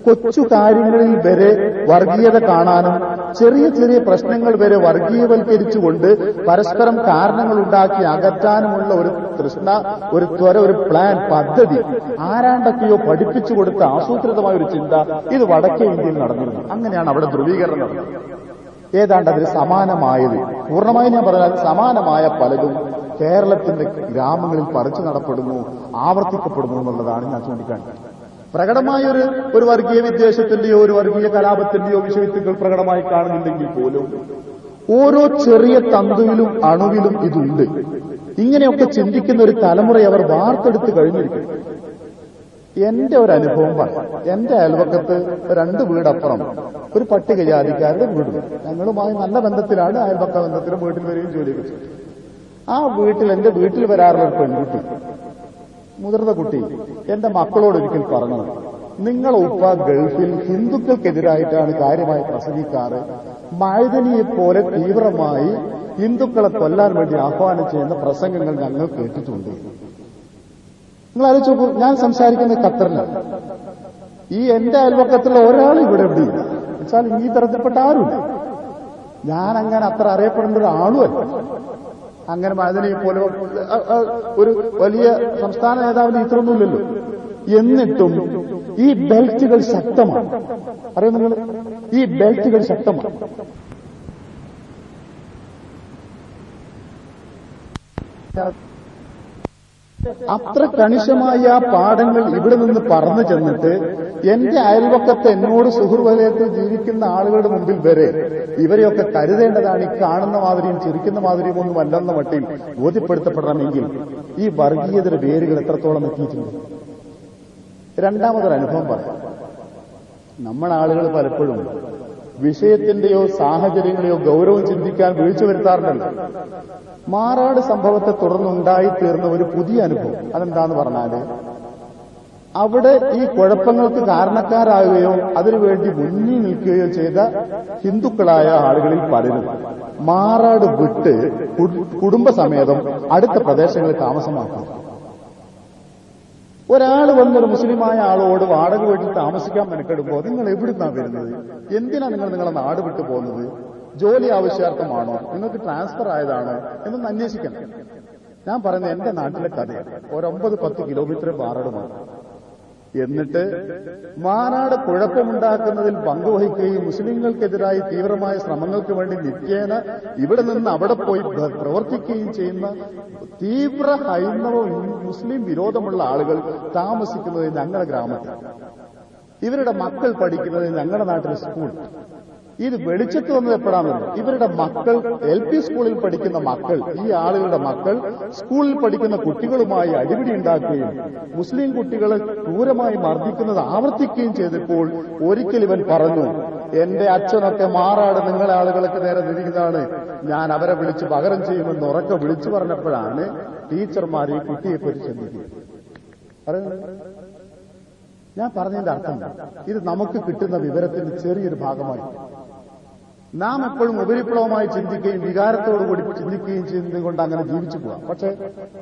കൊച്ചു കാര്യങ്ങളിൽ വരെ വർഗീയത കാണാനും ചെറിയ ചെറിയ പ്രശ്നങ്ങൾ വരെ വർഗീയവൽക്കരിച്ചുകൊണ്ട് പരസ്പരം കാരണങ്ങൾ ഉണ്ടാക്കി അകറ്റാനുമുള്ള ഒരു തൃഷ്ണ, ഒരു ത്വര, ഒരു പ്ലാൻ, പദ്ധതി ആരാണ്ടൊക്കെയോ പഠിപ്പിച്ചു കൊടുത്ത ആസൂത്രിതമായ ഒരു ചിന്ത ഇത് വടക്കേ ഇന്ത്യയിൽ നടന്നിരുന്നു. അങ്ങനെയാണ് അവിടെ ധ്രുവീകരണം നടന്നത്. ഏതാണ്ട് അതിന് സമാനമായത്, പൂർണ്ണമായി ഞാൻ പറഞ്ഞാൽ സമാനമായ പലതും കേരളത്തിന്റെ ഗ്രാമങ്ങളിൽ പറിച്ചു നടപ്പെടുന്നു, ആവർത്തിക്കപ്പെടുന്നു എന്നുള്ളതാണ് ഞാൻ ചൂണ്ടിക്കാണിക്കുന്നത്. പ്രകടമായ ഒരു വർഗീയ വിദ്വേഷത്തിന്റെയോ ഒരു വർഗീയ കലാപത്തിന്റെയോ വിഷയത്തുകൾ പ്രകടമായി കാണുന്നുണ്ടെങ്കിൽ പോലും ഓരോ ചെറിയ തന്തുവിലും അണുവിലും ഇതുണ്ട്. ഇങ്ങനെയൊക്കെ ചിന്തിക്കുന്ന ഒരു തലമുറയെ അവർ വാർത്തെടുത്ത് കഴിഞ്ഞിരിക്കുന്നു. എന്റെ ഒരു അനുഭവം പറയാം. എന്റെ അയൽവക്കത്ത് 2 വീടപ്പുറം ഒരു പട്ടികജാതിക്കാരുടെ വീട്. ഞങ്ങളുമായി നല്ല ബന്ധത്തിലാണ്, അയൽവക്ക ബന്ധത്തിലും വീട്ടിൽ വരികയും ജോലിയൊക്കെ ചെയ്യും. ആ വീട്ടിൽ, എന്റെ വീട്ടിൽ വരാറുള്ള ഒരു പെൺകുട്ടി, മുതിർന്ന കുട്ടി, എന്റെ മക്കളോട് ഒരിക്കൽ പറഞ്ഞു, നിങ്ങൾ ഉപ്പ ഗൾഫിൽ ഹിന്ദുക്കൾക്കെതിരായിട്ടാണ് കാര്യമായി പ്രസംഗിക്കാറ്, മഅ്ദനിയെ പോലെ തീവ്രമായി ഹിന്ദുക്കളെ കൊല്ലാൻ വേണ്ടി ആഹ്വാനം ചെയ്യുന്ന പ്രസംഗങ്ങൾ ഞങ്ങൾ കേട്ടിട്ടുണ്ട്. നിങ്ങൾ ആലോചിച്ച് നോക്കൂ, ഞാൻ സംസാരിക്കുന്നത് ഖത്തറിലാണ്. ഈ എന്റെ അയൽവക്കത്തുള്ള ഒരാൾ ഇവിടെ എവിടെയില്ല. വെച്ചാൽ ഈ തരത്തിൽപ്പെട്ട ആരുമില്ല. ഞാൻ അങ്ങനെ അത്ര അറിയപ്പെടേണ്ട ഒരാളുമല്ല. അങ്ങനെ മഅ്ദനിയെ പോലെ ഒരു വലിയ സംസ്ഥാന നേതാവിന് ഇത്രയൊന്നുമില്ലല്ലോ. എന്നിട്ടും ഈ ബെൽറ്റുകൾ ശക്തമാണ്. അറിയോ നിങ്ങൾ, ഈ ബെൽറ്റുകൾ ശക്തമാണ്. അത്ര കണിശമായ ആ പാഠങ്ങൾ ഇവിടെ നിന്ന് പറഞ്ഞു ചെന്നിട്ട് എന്റെ അയൽവക്കത്ത് എന്നോട് സുഹൃവലയത്തിൽ ജീവിക്കുന്ന ആളുകളുടെ മുമ്പിൽ വരെ ഇവരെയൊക്കെ കരുതേണ്ടതാണ്, ഈ കാണുന്ന മാതിരിയും ചിരിക്കുന്ന മാതിരിയും ഒന്നും അല്ലെന്ന മട്ടിൽ ബോധ്യപ്പെടുത്തപ്പെടണമെങ്കിൽ ഈ വർഗീയതയുടെ വേരുകൾ എത്രത്തോളം എത്തിയിട്ടുണ്ട്. രണ്ടാമതൊരു അനുഭവം പറയാം. നമ്മുടെ ആളുകൾ പലപ്പോഴും വിഷയത്തിന്റെയോ സാഹചര്യങ്ങളെയോ ഗൗരവം ചിന്തിക്കാൻ വീഴ്ച വരുത്താറുണ്ടല്ലോ. മാറാട് സംഭവത്തെ തുടർന്നുണ്ടായിത്തീർന്ന ഒരു പുതിയ അനുഭവം അതെന്താന്ന് പറഞ്ഞാല്, അവിടെ ഈ കുഴപ്പങ്ങൾക്ക് കാരണക്കാരാകുകയോ അതിനുവേണ്ടി മുന്നിൽ നിൽക്കുകയോ ചെയ്ത ഹിന്ദുക്കളായ ആളുകളിൽ പലരും മാറാട് വിട്ട് കുടുംബസമേതം അടുത്ത പ്രദേശങ്ങളിൽ താമസമാക്കി. ഒരാൾ വന്നൊരു മുസ്ലിമായ ആളോട് വാടക വീട്ടിൽ താമസിക്കാൻ മെനക്കെടുമ്പോൾ നിങ്ങൾ എവിടുന്നാണ് വരുന്നത്, എന്തിനാ നിങ്ങളെ നാട് വിട്ടു പോകുന്നത്, ജോലി ആവശ്യാർത്ഥമാണോ, നിങ്ങൾക്ക് ട്രാൻസ്ഫർ ആയതാണോ എന്നൊന്ന് അന്വേഷിക്കണം. ഞാൻ പറയുന്നത് എന്റെ നാട്ടിലെ കഥയാണ്. 9-10 കിലോമീറ്റർ മാറാടുമാണ്. എന്നിട്ട് മാനാട് കുഴപ്പമുണ്ടാക്കുന്നതിൽ പങ്കുവഹിക്കുകയും മുസ്ലിങ്ങൾക്കെതിരായി തീവ്രമായ ശ്രമങ്ങൾക്ക് വേണ്ടി നിത്യേന ഇവിടെ നിന്ന് അവിടെ പോയി പ്രവർത്തിക്കുകയും ചെയ്യുന്ന തീവ്ര ഹൈന്ദവ മുസ്ലിം വിരോധമുള്ള ആളുകൾ താമസിക്കുന്നത് ഞങ്ങളുടെ ഗ്രാമത്തിൽ. ഇവരുടെ മക്കൾ പഠിക്കുന്നത് ഞങ്ങളുടെ നാട്ടിലെ സ്കൂൾ. ഇത് വെളിച്ചത്ത് വന്നത് എപ്പോഴാണെന്ന്, ഇവരുടെ മക്കൾ LP സ്കൂളിൽ പഠിക്കുന്ന മക്കൾ, ഈ ആളുകളുടെ മക്കൾ സ്കൂളിൽ പഠിക്കുന്ന കുട്ടികളുമായി അടിപിടി ഉണ്ടാക്കുകയും മുസ്ലിം കുട്ടികളെ ക്രൂരമായി മർദ്ദിക്കുന്നത് ആവർത്തിക്കുകയും ചെയ്തപ്പോൾ ഒരിക്കൽ ഇവൻ പറഞ്ഞു, എന്റെ അച്ഛനൊക്കെ മാറാട് നിങ്ങളെ ആളുകൾക്ക് നേരെ തിരിക്കുന്നതാണ്, ഞാൻ അവരെ വിളിച്ച് പകരം ചെയ്യുമെന്ന് ഉറക്കെ വിളിച്ചു പറഞ്ഞപ്പോഴാണ് ടീച്ചർമാർ ഈ കുട്ടിയെപ്പറ്റി ചിന്തിക്കുന്നത്. ഞാൻ പറഞ്ഞതിന്റെ അർത്ഥം, ഇത് നമുക്ക് കിട്ടുന്ന വിവരത്തിന്റെ ചെറിയൊരു ഭാഗമായി നാം എപ്പോഴും ഉപരിപ്ലവമായി ചിന്തിക്കുകയും വികാരത്തോടുകൂടി ചിന്തിക്കുകയും ചെയ്യുന്നതുകൊണ്ട് അങ്ങനെ ജീവിച്ചു പോകാം. പക്ഷെ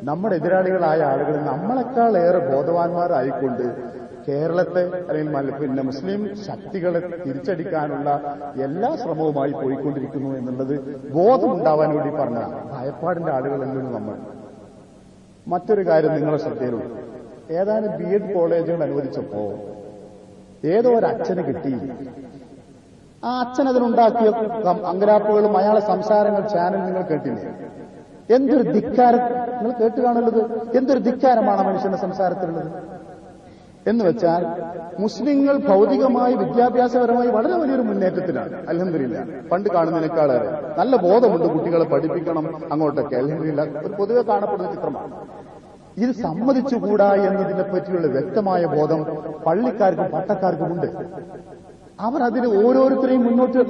നമ്മുടെ എതിരാളികളായ ആളുകൾ നമ്മളെക്കാൾ ഏറെ ബോധവാന്മാരായിക്കൊണ്ട് കേരളത്തെ അല്ലെങ്കിൽ മുസ്ലിം ശക്തികളെ തിരിച്ചടിക്കാനുള്ള എല്ലാ ശ്രമവുമായി പോയിക്കൊണ്ടിരിക്കുന്നു എന്നുള്ളത് ബോധമുണ്ടാവാൻ വേണ്ടി പറഞ്ഞ ഭയപ്പാടിന്റെ ആളുകളല്ലെന്ന് നമ്മൾ. മറ്റൊരു കാര്യം നിങ്ങളുടെ ശ്രദ്ധയിലുണ്ട്. ഏതാനും BEd കോളേജുകൾ അനുവദിച്ചപ്പോ ഏതോ ഒരു അച്ഛന് കിട്ടി. ആ അച്ഛൻ അതിനുണ്ടാക്കിയ അങ്കരാപ്പുകളും അയാളെ സംസാരങ്ങൾ ചാനൽ നിങ്ങൾ കേട്ടില്ലേ? എന്തൊരു ധിക്കാരം, നിങ്ങൾ കേട്ട് കാണുള്ളത്, എന്തൊരു ധിക്കാരമാണ് മനുഷ്യന്റെ സംസാരത്തിലുള്ളത്. എന്ന് വെച്ചാൽ മുസ്ലിങ്ങൾ ഭൗതികമായി വിദ്യാഭ്യാസപരമായി വളരെ വലിയൊരു മുന്നേറ്റത്തിലാണ്. അൽഹംദുലില്ലാ, പണ്ട് കാണുന്നതിനേക്കാളേറെ നല്ല ബോധമുണ്ട്, കുട്ടികളെ പഠിപ്പിക്കണം അങ്ങോട്ടൊക്കെ. അൽഹംദുലില്ലാ, ഒരു പൊതുവെ കാണപ്പെടുന്ന ചിത്രമാണ്. ഇത് സമ്മതിച്ചുകൂടാ എന്നതിനെ പറ്റിയുള്ള വ്യക്തമായ ബോധം പള്ളിക്കാർക്കും പട്ടക്കാർക്കുമുണ്ട്. അവർ അതിന് ഓരോരുത്തരെയും മുന്നോട്ട്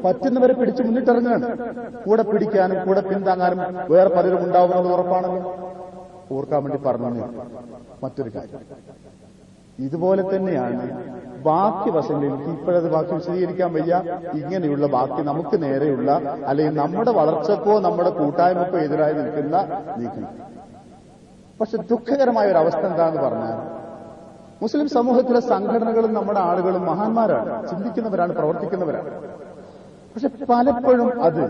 പറ്റുന്നവരെ പിടിച്ച് മുന്നിട്ടിറങ്ങുകയാണ്. കൂടെ പിടിക്കാനും കൂടെ പിന്താങ്ങാനും വേറെ പലരും ഉണ്ടാവുന്നത് ഉറപ്പാണെന്ന് ഓർക്കാൻ വേണ്ടി പറഞ്ഞു. മറ്റൊരു കാര്യം, ഇതുപോലെ തന്നെയാണ് ബാക്കി വശങ്ങളിൽ, എനിക്ക് ഇപ്പോഴത് ബാക്കി വിശദീകരിക്കാൻ വയ്യ, ഇങ്ങനെയുള്ള ബാക്കി നമുക്ക് നേരെയുള്ള അല്ലെങ്കിൽ നമ്മുടെ വളർച്ചക്കോ നമ്മുടെ കൂട്ടായ്മക്കോ എതിരായി നിൽക്കുന്ന നീക്കം. പക്ഷെ ദുഃഖകരമായ ഒരു അവസ്ഥ എന്താണെന്ന് പറഞ്ഞാൽ, മുസ്ലിം സമൂഹത്തിലെ സംഘടനകളും നമ്മുടെ ആളുകളും മഹാന്മാരാണ്, ചിന്തിക്കുന്നവരാണ്, പ്രവർത്തിക്കുന്നവരാണ്. പക്ഷെ പലപ്പോഴും അത്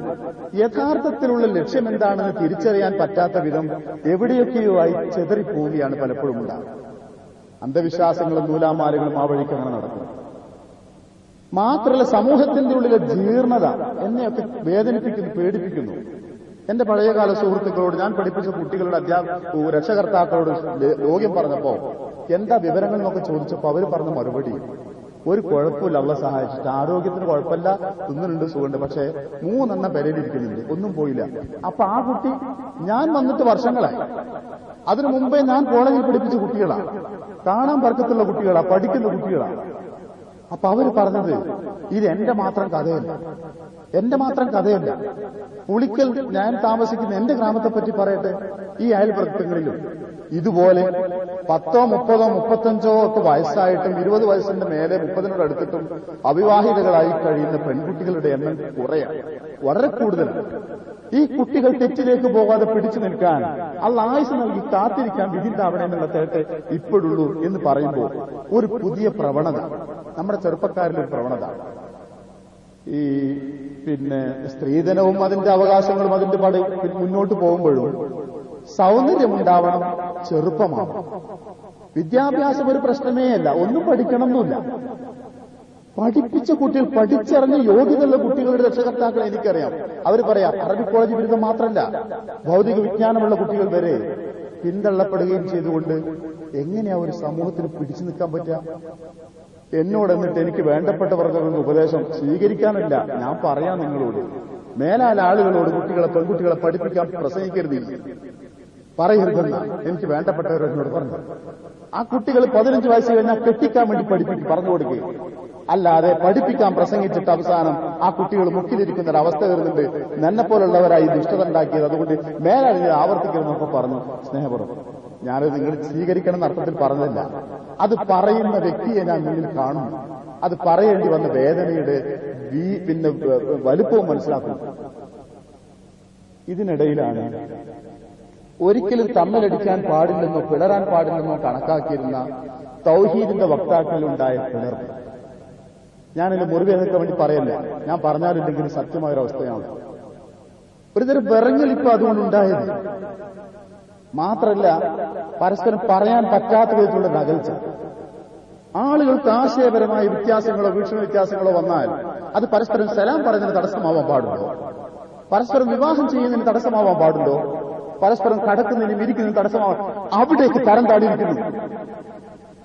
യഥാർത്ഥത്തിലുള്ള ലക്ഷ്യം എന്താണെന്ന് തിരിച്ചറിയാൻ പറ്റാത്ത വിധം എവിടെയൊക്കെയോ ആയി ചെതറിപ്പോവുകയാണ് പലപ്പോഴും ഉണ്ടാകുന്നത്. അന്ധവിശ്വാസങ്ങളും നൂലാമാലകളും ആ വഴിക്ക് അങ്ങനെ നടക്കുന്നു. മാത്രമല്ല, സമൂഹത്തിന്റെ ഉള്ളിലെ ജീർണത എന്നെയൊക്കെ വേദനിപ്പിക്കുന്നു, പേടിപ്പിക്കുന്നു. എന്റെ പഴയകാല സുഹൃത്തുക്കളോട്, ഞാൻ പഠിപ്പിച്ച കുട്ടികളുടെ രക്ഷകർത്താക്കളോട് രോഗ്യം പറഞ്ഞപ്പോ എന്താ വിവരങ്ങൾ എന്നൊക്കെ ചോദിച്ചപ്പോ അവർ പറഞ്ഞ മറുപടി, ഒരു കുഴപ്പമില്ല, അള്ളാഹ് സഹായിച്ചിട്ട്, ആരോഗ്യത്തിന് കുഴപ്പമില്ല, തിന്നുന്നുണ്ട്, സുഖമുണ്ട്, പക്ഷേ 3 പെരയിലിരിക്കുന്നുണ്ട്, ഒന്നും പോയില്ല. അപ്പൊ ആ കുട്ടി, ഞാൻ വന്നിട്ട് വർഷങ്ങളായി, അതിനു മുമ്പേ ഞാൻ കോളേജിൽ പഠിപ്പിച്ച കുട്ടികളാണ്, കാണാൻ പറക്കത്തുള്ള കുട്ടികളാണ്, പഠിക്കുന്ന കുട്ടികളാണ്. അപ്പൊ അവർ പറഞ്ഞത്, ഇത് എന്റെ മാത്രം കഥയല്ല, പുളിക്കൽ ഞാൻ താമസിക്കുന്ന എന്റെ ഗ്രാമത്തെ പറ്റി പറയട്ടെ, ഈ അയൽപ്രദേശങ്ങളിലും ഇതുപോലെ 10, 30, 35 ഒക്കെ വയസ്സായിട്ടും 20 വയസ്സിന്റെ മേലെ 30 അടുത്തിട്ടും അവിവാഹിതകളായി കഴിയുന്ന പെൺകുട്ടികളുടെ എണ്ണം കുറയാണ്, വളരെ കൂടുതലാണ്. ഈ കുട്ടികൾ തെറ്റിലേക്ക് പോകാതെ പിടിച്ചു നിൽക്കാൻ, അള്ളാഹ് ആയുസ് നൽകി കാത്തിരിക്കാൻ വിധിണ്ടാവണേ എന്നുള്ള തേട്ടെ ഇപ്പോഴുള്ളൂ എന്ന് പറയുമ്പോൾ ഒരു പുതിയ പ്രവണത, നമ്മുടെ ചെറുപ്പക്കാരിലൊരു പ്രവണത, ഈ സ്ത്രീധനവും അതിന്റെ അവകാശങ്ങളും അതിന്റെ മുന്നോട്ട് പോകുമ്പോഴും സൗന്ദര്യമുണ്ടാവണം, ചെറുപ്പമാവണം. വിദ്യാഭ്യാസം ഒരു പ്രശ്നമേ അല്ല, ഒന്നും പഠിക്കണമെന്നില്ല. പഠിപ്പിച്ച കുട്ടികൾ, പഠിച്ചിറങ്ങി യോഗ്യതയുള്ള കുട്ടികളുടെ രക്ഷകർത്താക്കളെ എനിക്കറിയാം. അവർ പറയാം, അറബി കോളേജ് ബിരുദം മാത്രമല്ല, ഭൗതിക വിജ്ഞാനമുള്ള കുട്ടികൾ വരെ പിന്തള്ളപ്പെടുകയും ചെയ്തുകൊണ്ട് എങ്ങനെയാ ഒരു സമൂഹത്തിന് പിടിച്ചു നിൽക്കാൻ പറ്റുക? എന്നോടെന്നിട്ട് എനിക്ക് വേണ്ടപ്പെട്ടവർക്കൊന്നും ഉപദേശം സ്വീകരിക്കാനില്ല. ഞാൻ പറയാം നിങ്ങളോട്, മേലാൽ ആളുകളോട് പെൺകുട്ടികളെ പഠിപ്പിക്കാൻ പ്രസംഗിക്കരുത്, പറയരുതെന്ന എനിക്ക് വേണ്ടപ്പെട്ടവർ എന്നോട് പറഞ്ഞു. ആ കുട്ടികൾ 15 വയസ്സ് കഴിഞ്ഞാൽ കെട്ടിക്കാൻ വേണ്ടി പറഞ്ഞു കൊടുക്കുകയും അല്ലാതെ പഠിപ്പിക്കാൻ പ്രസംഗിച്ചിട്ട് അവസാനം ആ കുട്ടികൾ മുക്കിലിരിക്കുന്ന ഒരു അവസ്ഥ വരുന്നുണ്ട്. എന്നെപ്പോലുള്ളവരായി ദുഷ്ടത ഉണ്ടാക്കിയത്, അതുകൊണ്ട് മേലെ ആവർത്തിക്കണമെന്നൊക്കെ പറഞ്ഞു. സ്നേഹപൂർവ്വം ഞാനത് നിങ്ങൾ സ്വീകരിക്കണം എന്ന അർത്ഥത്തിൽ പറഞ്ഞതല്ല. അത് പറയുന്ന വ്യക്തിയെ ഞാൻ മുന്നിൽ കാണുന്നു. അത് പറയേണ്ടി വന്ന വേദനയുടെ പിന്നെ വലുപ്പവും മനസ്സിലാക്കുന്നു. ഇതിനിടയിലാണ് ഒരിക്കലും തമ്മിലടിക്കാൻ പാടില്ലെന്നോ പിളരാൻ പാടില്ലെന്നോ കണക്കാക്കിയിരുന്ന തൗഹീദിന്റെ വക്താക്കളിലുണ്ടായ പിളർവ്. ഞാനെന്റെ മുറിവേനൊക്കെ വേണ്ടി പറയല്ല, ഞാൻ പറഞ്ഞാലില്ലെങ്കിലും സത്യമായൊരവസ്ഥയാണ്. ഒരുതരം വിറങ്ങലിപ്പ് അതുകൊണ്ടുണ്ടായത് മാത്രമല്ല, പരസ്പരം പറയാൻ പറ്റാത്ത വിധത്തിലുള്ള അകൽച്ച. ആളുകൾക്ക് ആശയപരമായ വ്യത്യാസങ്ങളോ വീക്ഷണ വ്യത്യാസങ്ങളോ വന്നാൽ അത് പരസ്പരം സലാം പറയുന്നതിന് തടസ്സമാവാൻ പാടുണ്ടോ? പരസ്പരം വിവാഹം ചെയ്യുന്നതിന് തടസ്സമാവാൻ പാടുണ്ടോ? പരസ്പരം കടക്കുന്നതിനും ഇരിക്കുന്നതിനും തടസ്സമാവാൻ അവിടേക്ക് തരം താടിയിരിക്കുന്നു.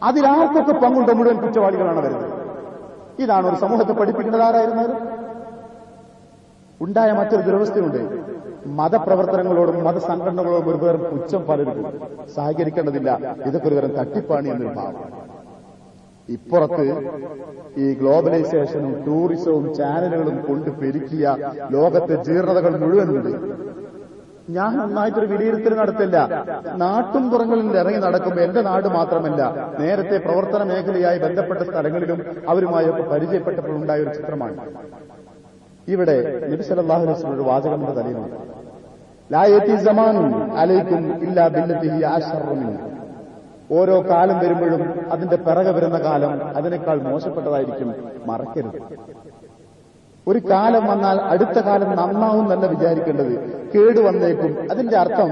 അതിലാർക്കൊക്കെ പങ്കുണ്ടോ മുഴുവൻ കുറ്റവാളികളാണ് വരുന്നത്. ഇതാണ് ഒരു സമൂഹത്തെ പഠിപ്പിക്കേണ്ടത്. ആരായിരുന്നത്? ഉണ്ടായ മറ്റൊരു ദുരവസ്ഥയുണ്ട്. മതപ്രവർത്തനങ്ങളോടും മതസംഘടനകളോടും ഒരു പേരും പുച്ഛം പലരും സഹകരിക്കേണ്ടതില്ല, ഇതൊക്കെ ഒരു തരം തട്ടിപ്പാണി എന്നൊരു ഭാവം. ഇപ്പുറത്ത് ഈ ഗ്ലോബലൈസേഷനും ടൂറിസവും ചാനലുകളും കൊണ്ട് പെരുക്കിയ ലോകത്തെ ജീർണതകൾ മുഴുവനുണ്ട്. ഞാൻ നന്നായിട്ടൊരു വിലയിരുത്തൽ നടത്തില്ല. നാട്ടും പുറങ്ങളിൽ ഇറങ്ങി നടക്കുമ്പോൾ എന്റെ നാട് മാത്രമല്ല, നേരത്തെ പ്രവർത്തന മേഖലയായി ബന്ധപ്പെട്ട സ്ഥലങ്ങളിലും അവരുമായൊക്കെ പരിചയപ്പെട്ടപ്പോൾ ഉണ്ടായ ഒരു ചിത്രമാണ്. ഇവിടെ നബി സല്ലല്ലാഹു അലൈഹി വസല്ലം ഒരു വാചകത്തിന്റെ തലയിലുണ്ട്. ലാ യതി സമാനുൻ അലൈക്കും ഇല്ലാ ബില്ലതി ഹിയ അശറു മിൻ. ഓരോ കാലം വരുമ്പോഴും അതിന്റെ പിറകെ വരുന്ന കാലം അതിനേക്കാൾ മോശപ്പെട്ടതായിരിക്കും, മറക്കരുത്. ഒരു കാലം വന്നാൽ അടുത്ത കാലം നന്നാവും എന്നല്ല വിചാരിക്കേണ്ടത്, കേടുവന്നേക്കും. അതിന്റെ അർത്ഥം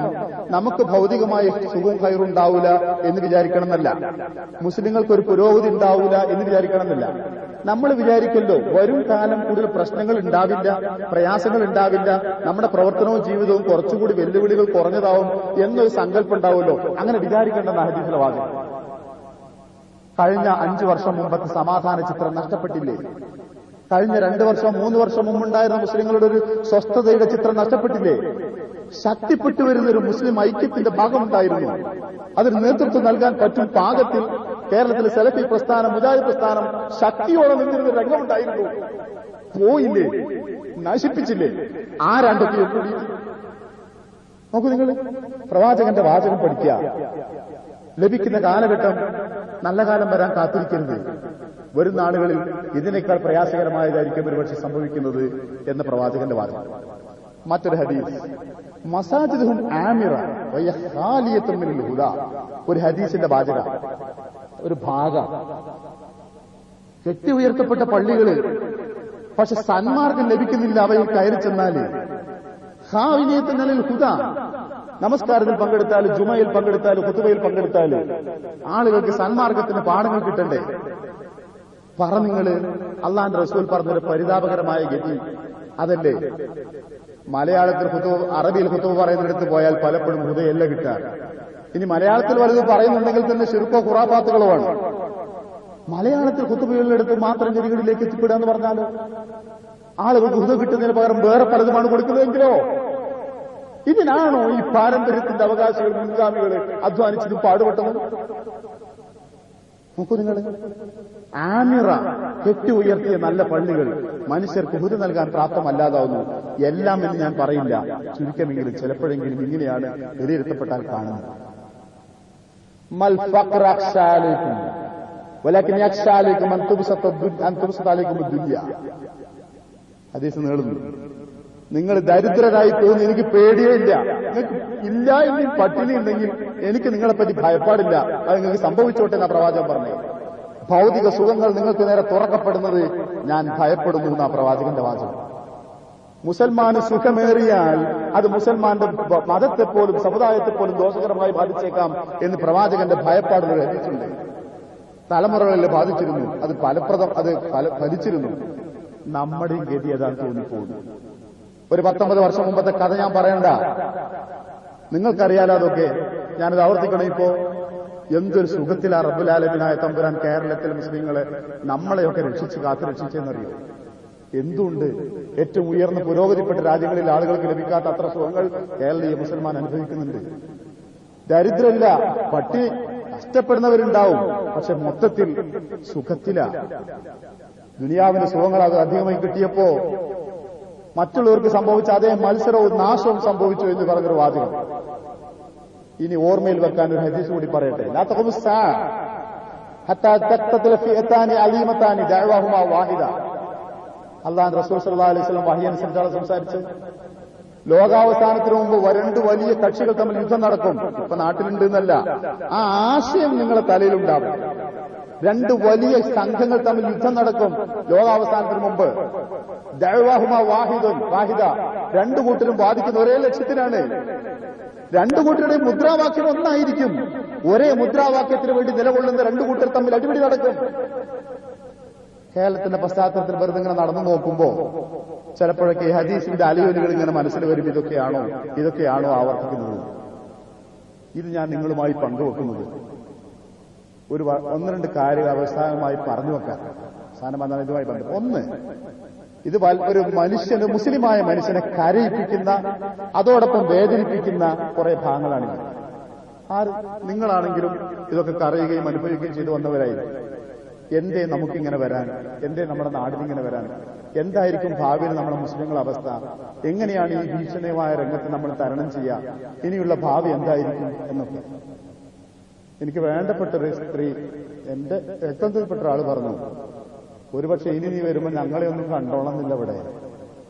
നമുക്ക് ഭൗതികമായ സുഖവും കയറുണ്ടാവില്ല എന്ന് വിചാരിക്കണം എന്നല്ല, മുസ്ലിങ്ങൾക്ക് ഒരു പുരോഗതി ഉണ്ടാവില്ല എന്ന് വിചാരിക്കണം എന്നല്ല. നമ്മൾ വിചാരിക്കല്ലോ വരും കാലം കൂടുതൽ പ്രശ്നങ്ങൾ ഉണ്ടാവില്ല, പ്രയാസങ്ങൾ ഉണ്ടാവില്ല, നമ്മുടെ പ്രവർത്തനവും ജീവിതവും കുറച്ചുകൂടി വെല്ലുവിളികൾ കുറഞ്ഞതാവും എന്നൊരു സങ്കല്പം ഉണ്ടാവുമല്ലോ. അങ്ങനെ വിചാരിക്കേണ്ടെന്ന ഹദീസിലെ വാചകം. കഴിഞ്ഞ 5 വർഷം മുമ്പത്തെ സമാധാന ചിത്രം നഷ്ടപ്പെട്ടില്ലേ? കഴിഞ്ഞ 2 വർഷം 3 വർഷം മുമ്പുണ്ടായിരുന്ന മുസ്ലിങ്ങളുടെ ഒരു സ്വസ്ഥതയുടെ ചിത്രം നഷ്ടപ്പെട്ടില്ലേ? ശക്തിപ്പെട്ടു വരുന്നൊരു മുസ്ലിം ഐക്യത്തിന്റെ ഭാഗമുണ്ടായിരുന്നു. അതിന് നേതൃത്വം നൽകാൻ പറ്റും പാകത്തിൽ കേരളത്തിലെ സലഫി പ്രസ്ഥാനം, മുജാഹിദ് പ്രസ്ഥാനം ശക്തിയോടെ നിന്നിരുന്ന രംഗമുണ്ടായിരുന്നു. പോയില്ലേ? നശിപ്പിച്ചില്ലേ? ആരാണ്ടൊക്കെ കൂടി നോക്കൂ. നിങ്ങൾ പ്രവാചകന്റെ വാചകം പഠിക്കുക. ലഭിക്കുന്ന കാലഘട്ടം നല്ല കാലം വരാൻ കാത്തിരിക്കരുത്. വരും നാളുകളിൽ ഇതിനേക്കാൾ പ്രയാസകരമായതായിരിക്കും ഒരുപക്ഷെ സംഭവിക്കുന്നത് എന്ന പ്രവാചകന്റെ വാചകം. മറ്റൊരു ഹദീസ്, മസാജിദുഹും ആമിറ വയ ഖാലിയത്തുൻ മിനൽ ഹുദാ. ഒരു ഹദീസിന്റെ വാചക, ഒരു ഭാഗം. കെട്ടി ഉയർത്തപ്പെട്ട പള്ളികളിൽ പക്ഷെ സന്മാർഗം ലഭിക്കുന്നില്ല അവയിൽ കയറി ചെന്നാല്. ഖാലിയത്തുൻ മിനൽ ഹുദാ. നമസ്കാരത്തിൽ പങ്കെടുത്താലും ജുമയിൽ പങ്കെടുത്താലും ഖുതുബയിൽ പങ്കെടുത്താലും ആളുകൾക്ക് സന്മാർഗത്തിന് പാഠങ്ങൾ കിട്ടണ്ടേ? നിങ്ങള് അള്ളാന്റെ റസൂൽ പറഞ്ഞൊരു പരിതാപകരമായ ഗതി അതല്ലേ? മലയാളത്തിൽ അറബിയിൽ ഖുതുബ പറയുന്നിടത്ത് പോയാൽ പലപ്പോഴും ഹുദയല്ല കിട്ടാൻ. ഇനി മലയാളത്തിൽ വലുത് പറയുന്നുണ്ടെങ്കിൽ തന്നെ ശിർക്കോ ഖുറാഫാത്തുകളോ ആണ്. മലയാളത്തിൽ ഖുതുബകളിലെടുത്ത് മാത്രം ഗതികളിലേക്ക് എത്തിപ്പെടുക എന്ന് പറഞ്ഞാൽ ആളുകൾക്ക് ഹുദ കിട്ടുന്നതിന് പകരം വേറെ പലതുമാണ് കൊടുക്കുന്നതെങ്കിലോ? ഇതിനാണോ ഈ പാരമ്പര്യത്തിന്റെ അവകാശികൾ, മുൻഗാമികൾ അധ്വാനിച്ചതും പാടുപെട്ടതും? നോക്കൂ നിങ്ങൾ, ആമിറ കെട്ടി ഉയർത്തിയ നല്ല പള്ളികൾ മനുഷ്യർക്ക് ഹുദ നൽകാൻ പ്രാപ്തമല്ലാതാവുന്നു. എല്ലാം എന്ന് ഞാൻ പറയില്ല, ചുരുക്കമെങ്കിലും ചിലപ്പോഴെങ്കിലും ഇങ്ങനെയാണ് വിലയിരുത്തപ്പെട്ടാൽ കാണുന്നത്. മൽ ഫഖ്റ അഖ്ശാലൈക്കും വലകിൻ യഖ്ശാലൈക്കും അൻ തുബ്സത അലൈക്കും ദുനിയ. ഹദീസ് നീളുന്നു. നിങ്ങൾ ദരിദ്രരായി തോന്നി എനിക്ക് പേടിയേ ഇല്ല. നിങ്ങൾക്ക് ഇല്ല എങ്കിൽ പട്ടിണി ഉണ്ടെങ്കിൽ എനിക്ക് നിങ്ങളെപ്പറ്റി ഭയപ്പാടില്ല, അത് നിങ്ങൾക്ക് സംഭവിച്ചോട്ടെ എന്നാ പ്രവാചകൻ പറഞ്ഞത്. ഭൗതിക സുഖങ്ങൾ നിങ്ങൾക്ക് നേരെ തുറക്കപ്പെടുന്നത് ഞാൻ ഭയപ്പെടുന്നു എന്നാ പ്രവാചകന്റെ വാചകം. മുസൽമാന് സുഖമേറിയാൽ അത് മുസൽമാന്റെ മതത്തെപ്പോലും സമുദായത്തെപ്പോലും ദോഷകരമായി ബാധിച്ചേക്കാം എന്ന് പ്രവാചകന്റെ ഭയപ്പാടുള്ള ഹദീസുണ്ട്. തലമുറകളിൽ ബാധിച്ചിരുന്നു, അത് ഫലിച്ചിരുന്നു. നമ്മുടെ ഗതി അതാണ് തോന്നിപ്പോകുന്നു. ഒരു 19 വർഷം മുമ്പത്തെ കഥ ഞാൻ പറയണ്ട, നിങ്ങൾക്കറിയാലോ അതൊക്കെ. ഞാനത് ആവർത്തിക്കണം. ഇപ്പോ എന്തൊരു സുഖത്തിലാ റബ്ബുൽ ആലമീനായ തമ്പുരാൻ കേരളത്തിലെ മുസ്ലിങ്ങളെ നമ്മളെയൊക്കെ കാത്തുരക്ഷിച്ചെന്നറിയോ? എന്തുണ്ട്? ഏറ്റവും ഉയർന്ന പുരോഗതിപ്പെട്ട രാജ്യങ്ങളിൽ ആളുകൾക്ക് ലഭിക്കാത്ത അത്ര സുഖങ്ങൾ കേരളീയ മുസൽമാൻ അനുഭവിക്കുന്നുണ്ട്. ദരിദ്രല്ല, പട്ടി കഷ്ടപ്പെടുന്നവരുണ്ടാവും, പക്ഷെ മൊത്തത്തിൽ സുഖത്തില. ദുനിയാവിന്റെ സുഖങ്ങൾ അത് അധികമായി കിട്ടിയപ്പോ മറ്റുള്ളവർക്ക് സംഭവിച്ച അതേ മത്സരവും നാശവും സംഭവിച്ചു എന്ന് പറഞ്ഞൊരു വാചകം. ഇനി ഓർമ്മയിൽ വെക്കാൻ ഒരു ഹദീസ് കൂടി പറയട്ടെ. ലാ തഖുമു സ്സാഅ ഹത്താ തഖ്തതില ഫിഅതാനി അലീമതാനി ദഅവാഹുമാ വാഹിദ. അല്ലാഹുവിന്റെ റസൂൽ സല്ലല്ലാഹു അലൈഹി വസല്ലം വഹി അനുസരിച്ചാണ് സംസാരിച്ചത്. ലോകാവസാനത്തിന് മുമ്പ് രണ്ട് വലിയ കക്ഷികൾ തമ്മിൽ യുദ്ധം നടക്കും. ഇപ്പൊ നാട്ടിലുണ്ട് എന്നല്ല, ആ ആശയം നിങ്ങളെ തലയിലുണ്ടാവും. രണ്ട് വലിയ സംഘങ്ങൾ തമ്മിൽ യുദ്ധം നടക്കും ലോകാവസാനത്തിന് മുമ്പ്. ദഅവാഹുമാ വാഹിദ. രണ്ടു കൂട്ടരും ബാധിക്കുന്ന ഒരേ ലക്ഷ്യത്തിനാണ്. രണ്ടു കൂട്ടരുടെയും മുദ്രാവാക്യം ഒന്നായിരിക്കും. ഒരേ മുദ്രാവാക്യത്തിന് വേണ്ടി നിലകൊള്ളുന്ന രണ്ടു കൂട്ടർ തമ്മിൽ അടിപിടി നടക്കും. കേരളത്തിന്റെ പശ്ചാത്തലത്തിൽ വെറുതെ ഇങ്ങനെ നടന്നു നോക്കുമ്പോ ചിലപ്പോഴൊക്കെ ഈ ഹദീസിന്റെ അലയൊലികൾ ഇങ്ങനെ മനസ്സിൽ വരും. ഇതൊക്കെയാണോ ആവർത്തിക്കുന്നത്? ഇത് ഞാൻ നിങ്ങളുമായി പങ്കുവെക്കുന്നത് ഒന്ന് രണ്ട് കാര്യങ്ങൾ അവസാനമായി പറഞ്ഞു വെക്കാൻ. അവസാനം ഇതുമായി ബന്ധം. ഒന്ന്, ഇത് ഒരു മനുഷ്യന്, മുസ്ലിമായ മനുഷ്യനെ കരയിപ്പിക്കുന്ന, അതോടൊപ്പം വേദനിപ്പിക്കുന്ന കുറെ ഭാഗങ്ങളാണിത്. നിങ്ങളാണെങ്കിലും ഇതൊക്കെ കരയുകയും അനുഭവിക്കുകയും ചെയ്തു വന്നവരായിരിക്കും. എന്തേ നമുക്കിങ്ങനെ വരാൻ? എന്തേ നമ്മുടെ നാടിനിങ്ങനെ വരാൻ? എന്തായിരിക്കും ഭാവിയിൽ നമ്മുടെ മുസ്ലിങ്ങളുടെ അവസ്ഥ? എങ്ങനെയാണ് ഈ ഭീഷണിയമായ രംഗത്ത് നമ്മൾ തരണം ചെയ്യുക? ഇനിയുള്ള ഭാവി എന്തായിരിക്കും എന്നൊക്കെ. എനിക്ക് വേണ്ടപ്പെട്ട ഒരു സ്ത്രീ, എന്റെ രക്തത്തിൽപ്പെട്ട ആള് പറഞ്ഞു, ഒരുപക്ഷെ ഇനി നീ വരുമ്പോൾ ഞങ്ങളെ ഒന്നും കണ്ടോളന്നില്ല, ഇവിടെ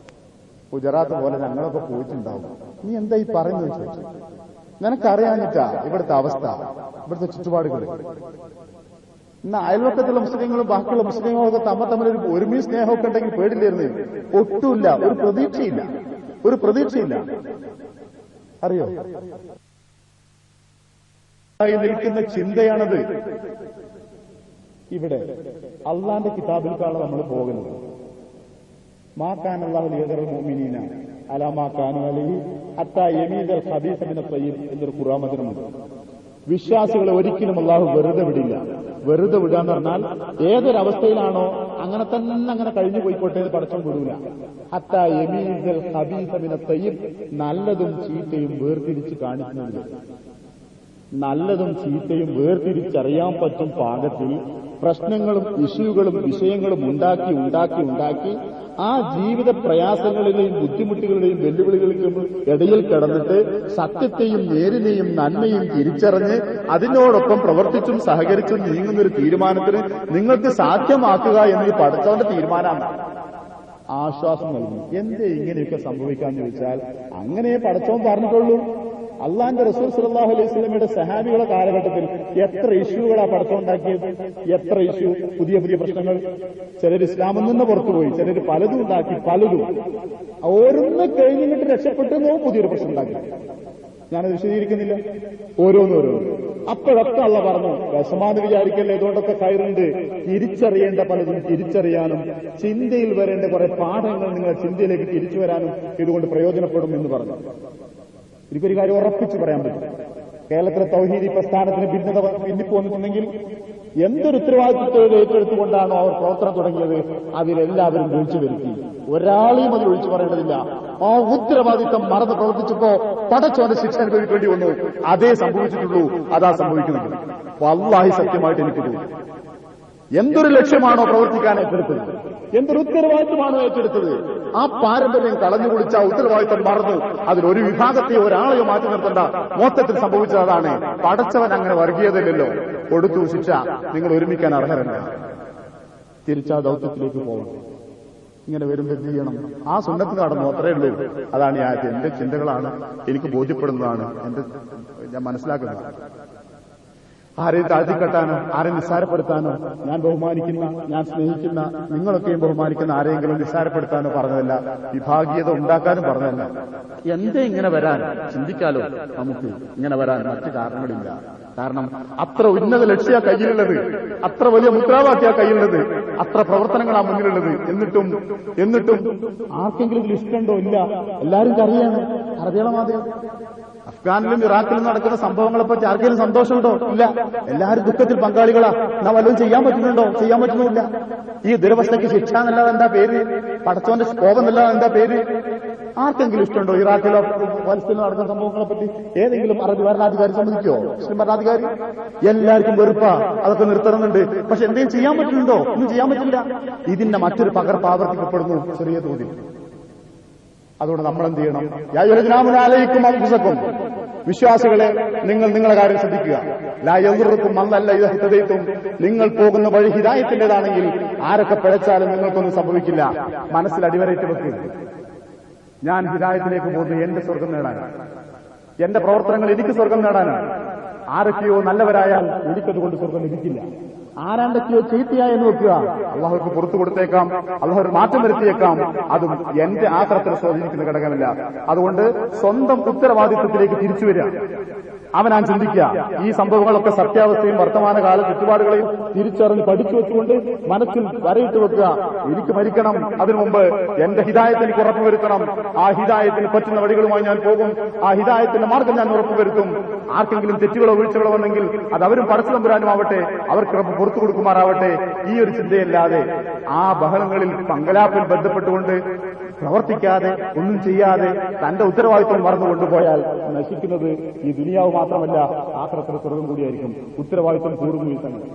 ഗുജറാത്ത് പോലെ ഞങ്ങളൊക്കെ പോയിട്ടുണ്ടാവും. നീ എന്താ ഈ പറയുന്നത് ചോദിച്ചു. നിനക്കറിയാഞ്ഞിട്ടാ ഇവിടുത്തെ അവസ്ഥ, ഇവിടുത്തെ ചുറ്റുപാടുകൾ. ഇന്ന് അയൽവക്കത്തുള്ള മുസ്ലിങ്ങളും ബാക്കിയുള്ള മുസ്ലിങ്ങളൊക്കെ തമ്മിൽ ഒരുമി സ്നേഹമൊക്കെ ഉണ്ടെങ്കിൽ പേടില്ലായിരുന്നു. ഒട്ടുമില്ല, ഒരു പ്രതീക്ഷയില്ല. അറിയോ, നിൽക്കുന്ന ചിന്തയാണത്. ഇവിടെ അള്ളാന്റെ കിതാബിലേക്കാണ് നമ്മൾ പോകുന്നത്. മാ കാന അല്ലാഹു ലിയദറൽ മുഅ്മിനീന അലാ മാ കാനു അലൈഹി ഹത്താ യമീദൽ ഖബീസ മിന ത്വയ്യിബ് എന്നൊരു ഖുർആൻ വചനമുണ്ട്. വിശ്വാസികളെ ഒരിക്കലും അള്ളാഹു വെറുതെ വിടില്ല. വെറുതെ വിടുക എന്ന് പറഞ്ഞാൽ ഏതൊരവസ്ഥയിലാണോ അങ്ങനെ തന്നെ അങ്ങനെ കഴിഞ്ഞു പോയിക്കോട്ടെ എന്ന് പടച്ചോൻ വിടൂല. ഹത്താ യമീദൽ ഖബീസ മിന ത്വയ്യിബ്, നല്ലതും ചീത്തയും വേർതിരിച്ച് കാണിക്കുന്നുണ്ട്. നല്ലതും ചീത്തയും വേർതിരിച്ചറിയാൻ പറ്റും പാകത്തിൽ പ്രശ്നങ്ങളും ഇഷ്യൂകളും വിഷയങ്ങളും ഉണ്ടാക്കി ആ ജീവിത പ്രയാസങ്ങളിലെയും ബുദ്ധിമുട്ടുകളുടെയും വെല്ലുവിളികൾക്കും ഇടയിൽ കിടന്നിട്ട് സത്യത്തെയും നേരിനെയും നന്മയും തിരിച്ചറിഞ്ഞ് അതിനോടൊപ്പം പ്രവർത്തിച്ചും സഹകരിച്ചും നീങ്ങുന്നൊരു തീരുമാനത്തിന് നിങ്ങൾക്ക് സാധ്യമാക്കുക എന്നത് പഠിച്ചവന്റെ തീരുമാനമാണ്. ആശ്വാസം നൽകും. എന്തേ ഇങ്ങനെയൊക്കെ സംഭവിക്കാന്ന് ചോദിച്ചാൽ അങ്ങനെ പഠിച്ചവൻ പറഞ്ഞിട്ടുള്ളൂ. അള്ളാന്റെ റസൂൽ സല്ലല്ലാഹു അലൈഹി വസല്ലമയുടെ സഹാബികളുടെ കാലഘട്ടത്തിൽ എത്ര ഇഷ്യൂകളാ പടച്ചുണ്ടാക്കിയത്? എത്ര ഇഷ്യൂ, പുതിയ പുതിയ പ്രശ്നങ്ങൾ. ചിലർ ഇസ്ലാമിൽ നിന്ന് പുറത്തുപോയി, ചിലർ പലതും ഉണ്ടാക്കി. ഓരോന്ന് കഴിഞ്ഞിട്ട് രക്ഷപ്പെട്ടെന്നോ പുതിയൊരു പ്രശ്നം ഉണ്ടാക്കി. ഞാനത് വിശദീകരിക്കുന്നില്ല, ഓരോന്ന്. അപ്പോഴൊക്കെ അള്ള പറഞ്ഞു, വിഷമാന്ന് വിചാരിക്കല്ലേ, ഇതുകൊണ്ടൊക്കെ കയറുണ്ട്. തിരിച്ചറിയേണ്ട പലതും തിരിച്ചറിയാനും ചിന്തയിൽ വരേണ്ട കുറെ പാഠങ്ങൾ നിങ്ങളുടെ ചിന്തയിലേക്ക് തിരിച്ചു വരാനും ഇതുകൊണ്ട് പ്രയോജനപ്പെടും എന്ന് പറഞ്ഞു. എനിക്കൊരു കാര്യം ഉറപ്പിച്ചു പറയാൻ പറ്റും. കേരളത്തിലെ തൗഹീദി പ്രസ്ഥാനത്തിന് ഭിന്നിപ്പ് വന്നിട്ടുണ്ടെങ്കിൽ എന്തൊരു ഉത്തരവാദിത്വം ഏറ്റെടുത്തുകൊണ്ടാണോ അവർ പ്രവർത്തനം തുടങ്ങിയത്, അതിലെല്ലാവരും വീഴ്ച വരുത്തി. ഒരാളെയും അതിൽ ഒഴിച്ചു പറയേണ്ടതില്ല. ആ ഉത്തരവാദിത്വം മറന്ന് പ്രവർത്തിച്ചപ്പോ പടച്ചോന്റെ ശിക്ഷ അനുഭവിക്കേണ്ടി വന്നു. അതേ സംഭവിച്ചിട്ടുള്ളൂ, അതാ സംഭവിക്കുന്നത്. വല്ലാഹി സത്യമായിട്ട് എനിക്ക് തോന്നുന്നു, എന്തൊരു ലക്ഷ്യമാണോ പ്രവർത്തിക്കാൻ ഏറ്റെടുത്തത്, എന്തൊരു ഉത്തരവാദിത്വമാണോ ഏറ്റെടുത്തത്, ആ പാരമ്പര്യം കളഞ്ഞു കുളിച്ച ഉത്തരവാദിത്വം മറന്നു അതിലൊരു വിഭാഗത്തെയോ ഒരാളെയോ മാറ്റി നിർത്തേണ്ട മൊത്തത്തിൽ സംഭവിച്ചതാണ്. പടച്ചവൻ അങ്ങനെ വർഗീയതയില്ലല്ലോ. കൊടുത്തു ശിക്ഷ, നിങ്ങൾ ഒരുമിക്കാൻ അർഹരല്ല. തിരിച്ചാ ദൗത്യത്തിലേക്ക് പോകണം. ഇങ്ങനെ വരുമ്പോൾ എന്ത് ചെയ്യണം? ആ സുന്നത്ത് നടന്നു, അത്രയേ ഉള്ളൂ. അതാണ് ഈ ആയത്ത്. എന്റെ ചിന്തകളാണ്, എനിക്ക് ബോധ്യപ്പെടുന്നതാണ്, ഞാൻ മനസ്സിലാക്കുന്നതാണ്. ആരെയും താഴ്ത്തിക്കെട്ടാനോ ആരെയും നിസ്സാരപ്പെടുത്താനോ, ഞാൻ ബഹുമാനിക്കുന്ന, ഞാൻ സ്നേഹിക്കുന്ന, നിങ്ങളൊക്കെയും ബഹുമാനിക്കുന്ന ആരെയെങ്കിലും നിസ്സാരപ്പെടുത്താനോ പറഞ്ഞതല്ല, വിഭാഗീയത ഉണ്ടാക്കാനും പറഞ്ഞതല്ല. എന്തേ ഇങ്ങനെ വരാൻ ചിന്തിക്കാലോ. നമുക്ക് ഇങ്ങനെ വരാൻ മറ്റു കാരണങ്ങളില്ല. കാരണം അത്ര ഉന്നത ലക്ഷ്യ കയ്യിലുള്ളത്, അത്ര വലിയ മുദ്രാവാക്യ കയ്യിലുള്ളത്, അത്ര പ്രവർത്തനങ്ങളാ മുന്നിലുള്ളത്. എന്നിട്ടും ആർക്കെങ്കിലും ഇതിൽ ഇഷ്ടമുണ്ടോ? ഇല്ല. എല്ലാവരും കറിയാണ്. അറബികളെ മാതിരി അഫ്ഗാനിലും ഇറാഖിലും നടക്കുന്ന സംഭവങ്ങളെപ്പറ്റി ആർക്കെങ്കിലും സന്തോഷമുണ്ടോ? ഇല്ല. എല്ലാവരും ദുഃഖത്തിൽ പങ്കാളികളാ. എന്നാ വല്ലതും ചെയ്യാൻ പറ്റുന്നുണ്ടോ? ചെയ്യാൻ പറ്റുന്നില്ല. ഈ ദുരവസ്ഥയ്ക്ക് ശിക്ഷ എന്നല്ലാതെ എന്താ പേര്? പടച്ചോന്റെ കോപം എന്നല്ലാതെ എന്താ പേര്? ആർക്കെങ്കിലും ഇഷ്ടമുണ്ടോ ഇറാഖിലോ ഫലസ്തീനിലോ നടക്കുന്ന സംഭവങ്ങളെ പറ്റി ഏതെങ്കിലും അറബി ഭരണാധികാരി സമ്മതിക്കുമോ? മുസ്ലിം ഭരണാധികാരി? എല്ലാവർക്കും വെറുപ്പാ, അതൊക്കെ നിർത്തണമെന്നുണ്ട്. പക്ഷെ എന്തെങ്കിലും ചെയ്യാൻ പറ്റുന്നുണ്ടോ? ഒന്നും ചെയ്യാൻ പറ്റില്ല. ഇതിന്റെ മറ്റൊരു പകർപ്പ് ആവർത്തിക്കപ്പെടുന്നു ചെറിയ തോതിൽ. അതുകൊണ്ട് നമ്മൾ എന്ത് ചെയ്യണം? യാ അയ്യുഹല്ലദീന അൻഫുസക്കും, വിശ്വാസികളെ നിങ്ങൾ നിങ്ങളുടെ കാര്യം ശ്രദ്ധിക്കുക. ലാ യദുറുക്കും മല്ലല്ല ഇദാ ഹദൈതും, നിങ്ങൾ പോകുന്ന വഴി ഹിദായത്തിന്റേതാണെങ്കിൽ ആരൊക്കെ പിഴച്ചാലും നിങ്ങൾക്കൊന്നും സംഭവിക്കില്ല. മനസ്സിൽ അടിവരയിട്ട് വെക്കുക, ഞാൻ ഹിദായത്തിലേക്ക് പോകുന്നത് എന്റെ സ്വർഗം നേടാനാണ്, എന്റെ പ്രവർത്തനങ്ങൾ എനിക്ക് സ്വർഗം നേടാനാണ്. ആരൊക്കെയോ നല്ലവരായാൽ എനിക്കതുകൊണ്ട് സ്വർഗം ലഭിക്കില്ല. ആരാണ്ടൊക്കെയോ ചീത്തയായെന്ന് വെക്കുക, അള്ളാഹുക്ക് പുറത്തു കൊടുത്തേക്കാം, അള്ളാഹു ഒരു മാറ്റം വരുത്തിയേക്കാം. അതും എന്റെ ആത്രത്തിന് സ്വാധീനിക്കുന്ന ഘടകമല്ല. അതുകൊണ്ട് സ്വന്തം ഉത്തരവാദിത്വത്തിലേക്ക് തിരിച്ചു വരിക. അവനാൻ ചിന്തിക്കുക, ഈ സംഭവങ്ങളൊക്കെ സത്യാവസ്ഥയും വർത്തമാനകാല ചുറ്റുപാടുകളെയും തിരിച്ചറിഞ്ഞ് പഠിച്ചു വെച്ചുകൊണ്ട് മനസ്സിൽ വരയിട്ട് വെക്കുക. എനിക്ക് മരിക്കണം, അതിനു മുമ്പ് എന്റെ ഹിദായത്ത് എനിക്ക് ഉറപ്പുവരുത്തണം. ആ ഹിദായത്തിന് പറ്റുന്ന വഴികളുമായി ഞാൻ പോകും. ആ ഹിദായത്തിന്റെ മാർഗം ഞാൻ ഉറപ്പുവരുത്തും. ആർക്കെങ്കിലും തെറ്റുകളോ വീഴ്ചകളോ വന്നെങ്കിൽ അത് അവരും പടച്ചു തമ്പുരാനുമാവട്ടെ, അവർക്ക് റബ്ബ് പുറത്തു കൊടുക്കുമാറാവട്ടെ. ഈ ഒരു ചിന്തയല്ലാതെ ആ ബഹളങ്ങളിൽ പങ്കലാപ്പിൽ ബന്ധപ്പെട്ടുകൊണ്ട് പ്രവർത്തിക്കാതെ ഒന്നും ചെയ്യാതെ തന്റെ ഉത്തരവാദിത്വം മറന്നു കൊണ്ടുപോയാൽ നശിക്കുന്നത് ഈ ദുനിയാവ് മാത്രമല്ല, ആഖിറത്തിലെ സ്വർഗ്ഗം കൂടിയായിരിക്കും. ഉത്തരവാദിത്വം കൂടുന്നു ഈ സംഗതി.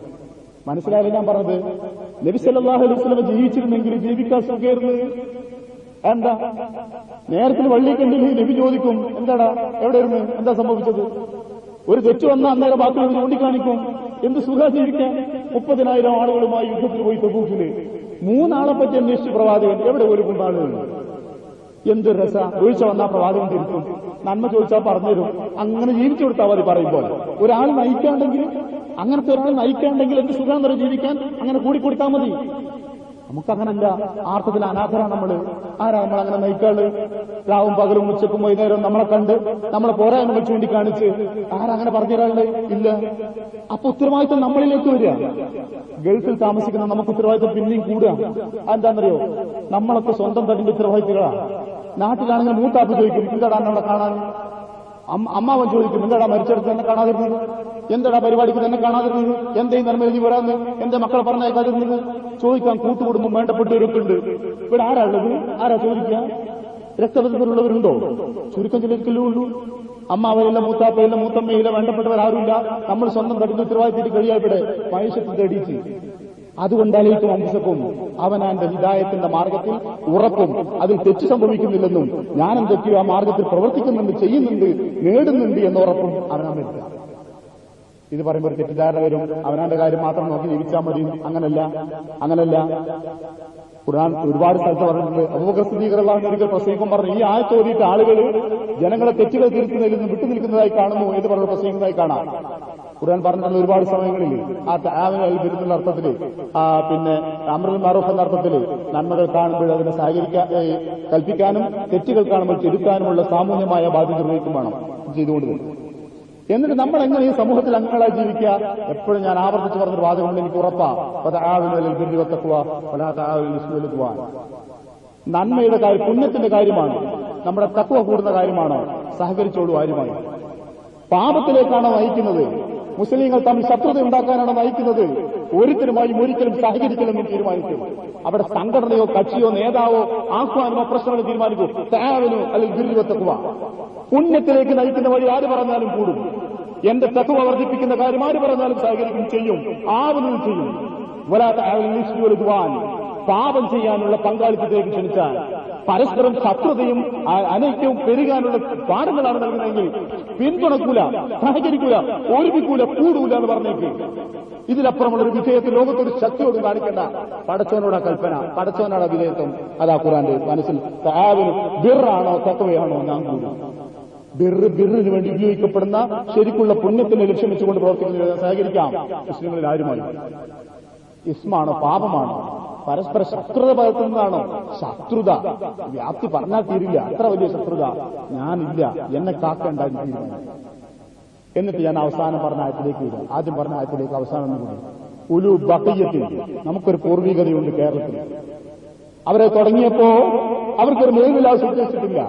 മനസ്സിലായാലും ഞാൻ പറഞ്ഞത്, നബി സല്ലല്ലാഹു അലൈഹി വസല്ലം ജീവിച്ചിരുന്നെങ്കിൽ ജീവിക്കാൻ സുഖമായിരുന്നു. എന്താ നേരത്തിന് വള്ളിക്കണ്ടിൽ നബി ചോദിക്കും, എന്താടാ എവിടെയായിരുന്നു, എന്താ സംഭവിച്ചത്? ഒരു തെറ്റ് വന്ന അന്നേരം ബാക്കിയുള്ളത് ചൂണ്ടിക്കാണിക്കും. എന്ത് സുഖം ജീവിക്കാൻ. 30,000 ആളുകളുമായി യുദ്ധത്തിൽ പോയി തബൂക്കില് 3 ആളെ പറ്റി അന്വേഷിച്ച് പ്രവാചകൻ എവിടെ ഒരു കുണ്ടാളുകൾ. എന്ത് രസ, വീഴ്ച വന്നാൽ പ്രവാചകൻ തിരിച്ചും, നന്മ ചോദിച്ചാൽ പറഞ്ഞുതരും. അങ്ങനെ ജീവിച്ചു കൊടുത്താൽ മതി. പറയുമ്പോൾ ഒരാൾ നയിക്കാണ്ടെങ്കിൽ, അങ്ങനത്തെ ഒരാൾ നയിക്കാണ്ടെങ്കിൽ എന്ത് സുഖം വരെ ജീവിക്കാൻ അങ്ങനെ കൂടിക്കൊടുത്താൽ മതി. നമുക്കങ്ങനല്ല. ആർത്ഥത്തിൽ അനാഥരാണ് നമ്മള്. ആരാ നമ്മളങ്ങനെ നയിക്കാള്? രാവും പകലും ഉച്ചക്കും വൈകുന്നേരവും നമ്മളെ കണ്ട് നമ്മളെ പോരായ്മകൾ ചൂണ്ടിക്കാണിച്ച് ആരങ്ങനെ പറഞ്ഞൊരാള് ഇല്ല. അപ്പൊ ഉത്തരവാദിത്വം നമ്മളിലേക്ക് വരിക. ഗൾഫിൽ താമസിക്കുന്ന നമുക്ക് ഉത്തരവാദിത്വം പിന്നെയും കൂടുക. എന്താണെന്നറിയോ? നമ്മളൊക്കെ സ്വന്തം തടിന്റെ ഉത്തരവാദിത്തങ്ങളാണ്. നാട്ടിലാണെങ്കിൽ മൂത്താപ്പ് ചോദിക്കും, എന്താടാ അവിടെ കാണാൻ? അമ്മാവൻ ചോദിക്കും, എന്താടാ മരിച്ചെടുത്ത് തന്നെ കാണാതിരുന്നത്? എന്താടാ പരിപാടിക്ക് തന്നെ കാണാതിരുന്നത്? എന്തെയും നന്മ എഴുതി വരാന്ന് എന്റെ മക്കളെ പറഞ്ഞേക്കാതിരുന്നത്? ചോദിക്കാൻ കൂട്ടുകുടുംബം വേണ്ടപ്പെട്ടവരൊക്കെയുണ്ട്. ഇവിടെ ആരാ ഉള്ളത്? ആരാ ചോദിക്കുക? രക്തബന്ധത്തിലുള്ളവരുണ്ടോ? ചുരുക്കം ചിലർക്കല്ലേ ഉള്ളൂ. അമ്മാവയില്ല, മൂത്താപ്പയില്ല, മൂത്തമ്മയില്ല, വേണ്ടപ്പെട്ടവരാരുമില്ല. നമ്മൾ സ്വന്തം കടിഞ്ഞ ഉത്തരവാദിത്തത്തിൽ കഴിയാ ഇവിടെ മനുഷ്യത്തിൽ തടിച്ച്. അതുകൊണ്ടായിരിക്കും അംശക്കും അവനാന്റെ ഹിദായത്തിന്റെ മാർഗത്തിൽ ഉറപ്പും അതിൽ തെറ്റ് സംഭവിക്കുന്നില്ലെന്നും ഞാനും തെറ്റിയോ ആ മാർഗത്തിൽ പ്രവർത്തിക്കുന്നുണ്ട്, ചെയ്യുന്നുണ്ട്, നേടുന്നുണ്ട് എന്ന ഉറപ്പും അവനാൻ വരുത്തുക. ഇത് പറയുമ്പോൾ ഒരു തെറ്റിദ്ധാരണ വരും, അവനാന്റെ കാര്യം മാത്രം നോക്കി ജീവിച്ചാൽ മതി. അങ്ങനല്ല. ഖുർആൻ ഒരുപാട് സ്ഥലത്ത് പറഞ്ഞിട്ടുണ്ട്. അബൂബക്കർ സിദ്ദീഖ് റളിയല്ലാഹു അൻഹു ഒരിക്കൽ പ്രസംഗം പറഞ്ഞു, ഈ ആയത്ത് ഓതിയിട്ട് ആളുകൾ ജനങ്ങളെ തെറ്റുകൾ തിരുത്തുന്നതിൽ നിന്ന് വിട്ടുനിൽക്കുന്നതായി കാണുന്നു എന്ന് പറഞ്ഞ പ്രസംഗിക്കുന്നതായി കാണാം. ഖുർആൻ പറഞ്ഞിട്ടുള്ള ഒരുപാട് സമയങ്ങളിൽ ആ തആവൂനൽ ബിർറിന്റെ അർത്ഥത്തിൽ, പിന്നെ അംറുൽ മഅറൂഫ് എന്ന അർത്ഥത്തിൽ നന്മകൾ കാണുമ്പോൾ അതിനെ കൽപ്പിക്കാനും തെറ്റുകൾ കാണുമ്പോൾ തിരുത്താനുമുള്ള സാമൂഹ്യമായ ബാധ്യത നിർവഹിക്കും വേണം ചെയ്തുകൊണ്ട്. എന്നിട്ട് നമ്മൾ എങ്ങനെ ഈ സമൂഹത്തിൽ അംഗങ്ങളായി ജീവിക്കുക? എപ്പോഴും ഞാൻ ആവർത്തിച്ച് പറഞ്ഞൊരു വാദമുണ്ട്, എനിക്ക് ഉറപ്പാ. നന്മയുടെ കാര്യം, പുണ്യത്തിന്റെ കാര്യമാണ്, നമ്മുടെ തഖ്വ കൂടുന്ന കാര്യമാണോ? സഹകരിച്ചോളൂ ആരുമായി. പാപത്തിലേക്കാണോ നയിക്കുന്നത്? മുസ്ലിങ്ങൾ തമ്മിൽ ശത്രുത ഉണ്ടാക്കാനാണോ നയിക്കുന്നത്? ഒരിക്കലും സഹകരിക്കലെന്നും തീരുമാനിക്കും. അവിടെ സംഘടനയോ കക്ഷിയോ നേതാവോ ആഹ്വാനമോ പ്രശ്നങ്ങൾ തീരുമാനിക്കൂ. തആവനു അലൽ ബിർരി വത്തഖ്വ. പുണ്യത്തിലേക്ക് നയിക്കുന്ന വഴി ആര് പറഞ്ഞാലും കൂടും. എന്റെ തഖ്വ വർദ്ധിപ്പിക്കുന്ന കാര്യം ആര് പറഞ്ഞാലും സഹകരിക്കും, ചെയ്യും, ആവനും ചെയ്യും. വലാ തആവനു ഇസ്മി വൽ ഉദ്വാൻ. പാപം ചെയ്യാനുള്ള പങ്കാളിത്തത്തിലേക്ക് ക്ഷണിച്ചാൽ പരസ്പരം ശത്രുതയും അനൈക്യവും പെരുകാനുള്ള പാഠങ്ങളാണ് നൽകുന്നതെങ്കിൽ പിന്തുണക്കൂല, സഹകരിക്കൂല, ഒരുമിക്കൂല, കൂടൂല എന്ന് പറഞ്ഞേക്ക്. ഇതിലപ്പുറമുള്ള ഒരു വിധേയത്തിൽ ലോകത്തൊരു ശക്തിയോട് കാണിക്കേണ്ട. പടച്ചവനോടാ കൽപ്പന, പടച്ചവനോടാ വിധേയത്വം. അതാ ഖുർആന്റെ മനസ്സിൽ. തആവനു ബിർറാണോ തഖ്വയാണോ? ഞാൻ കൂടും. ബിറിന് വേണ്ടി ഉപയോഗിക്കപ്പെടുന്ന ശരിക്കുള്ള പുണ്യത്തിന്റെ ലക്ഷ്യം വെച്ചുകൊണ്ട് പ്രവർത്തിക്കുന്നതിന് സഹകരിക്കാം. മുസ്ലിങ്ങളിൽ ആരുമായി ഇസ്മാണോ പാപമാണോ? പരസ്പര ശത്രുത പകർത്തുന്നതാണോ? ശത്രുത വ്യാപ്തി പറഞ്ഞാൽ തീരില്ല. അത്ര വലിയ ശത്രുത ഞാനില്ല, എന്നെ കാക്കേണ്ടായി തീരുമാനം. എന്നിട്ട് ഞാൻ അവസാനം പറഞ്ഞ ആയത്തിലേക്ക് വരാം. ആദ്യം പറഞ്ഞ ആയത്തിലേക്ക് അവസാനം കൂടി. ഉലു ബഖിയത്തിൽ നമുക്കൊരു പൂർവികതയുണ്ട് കേരളത്തിൽ. അവരെ തുടങ്ങിയപ്പോ അവർക്കൊരു മേൽവിലാസം ഉദ്ദേശിച്ചിട്ടില്ല,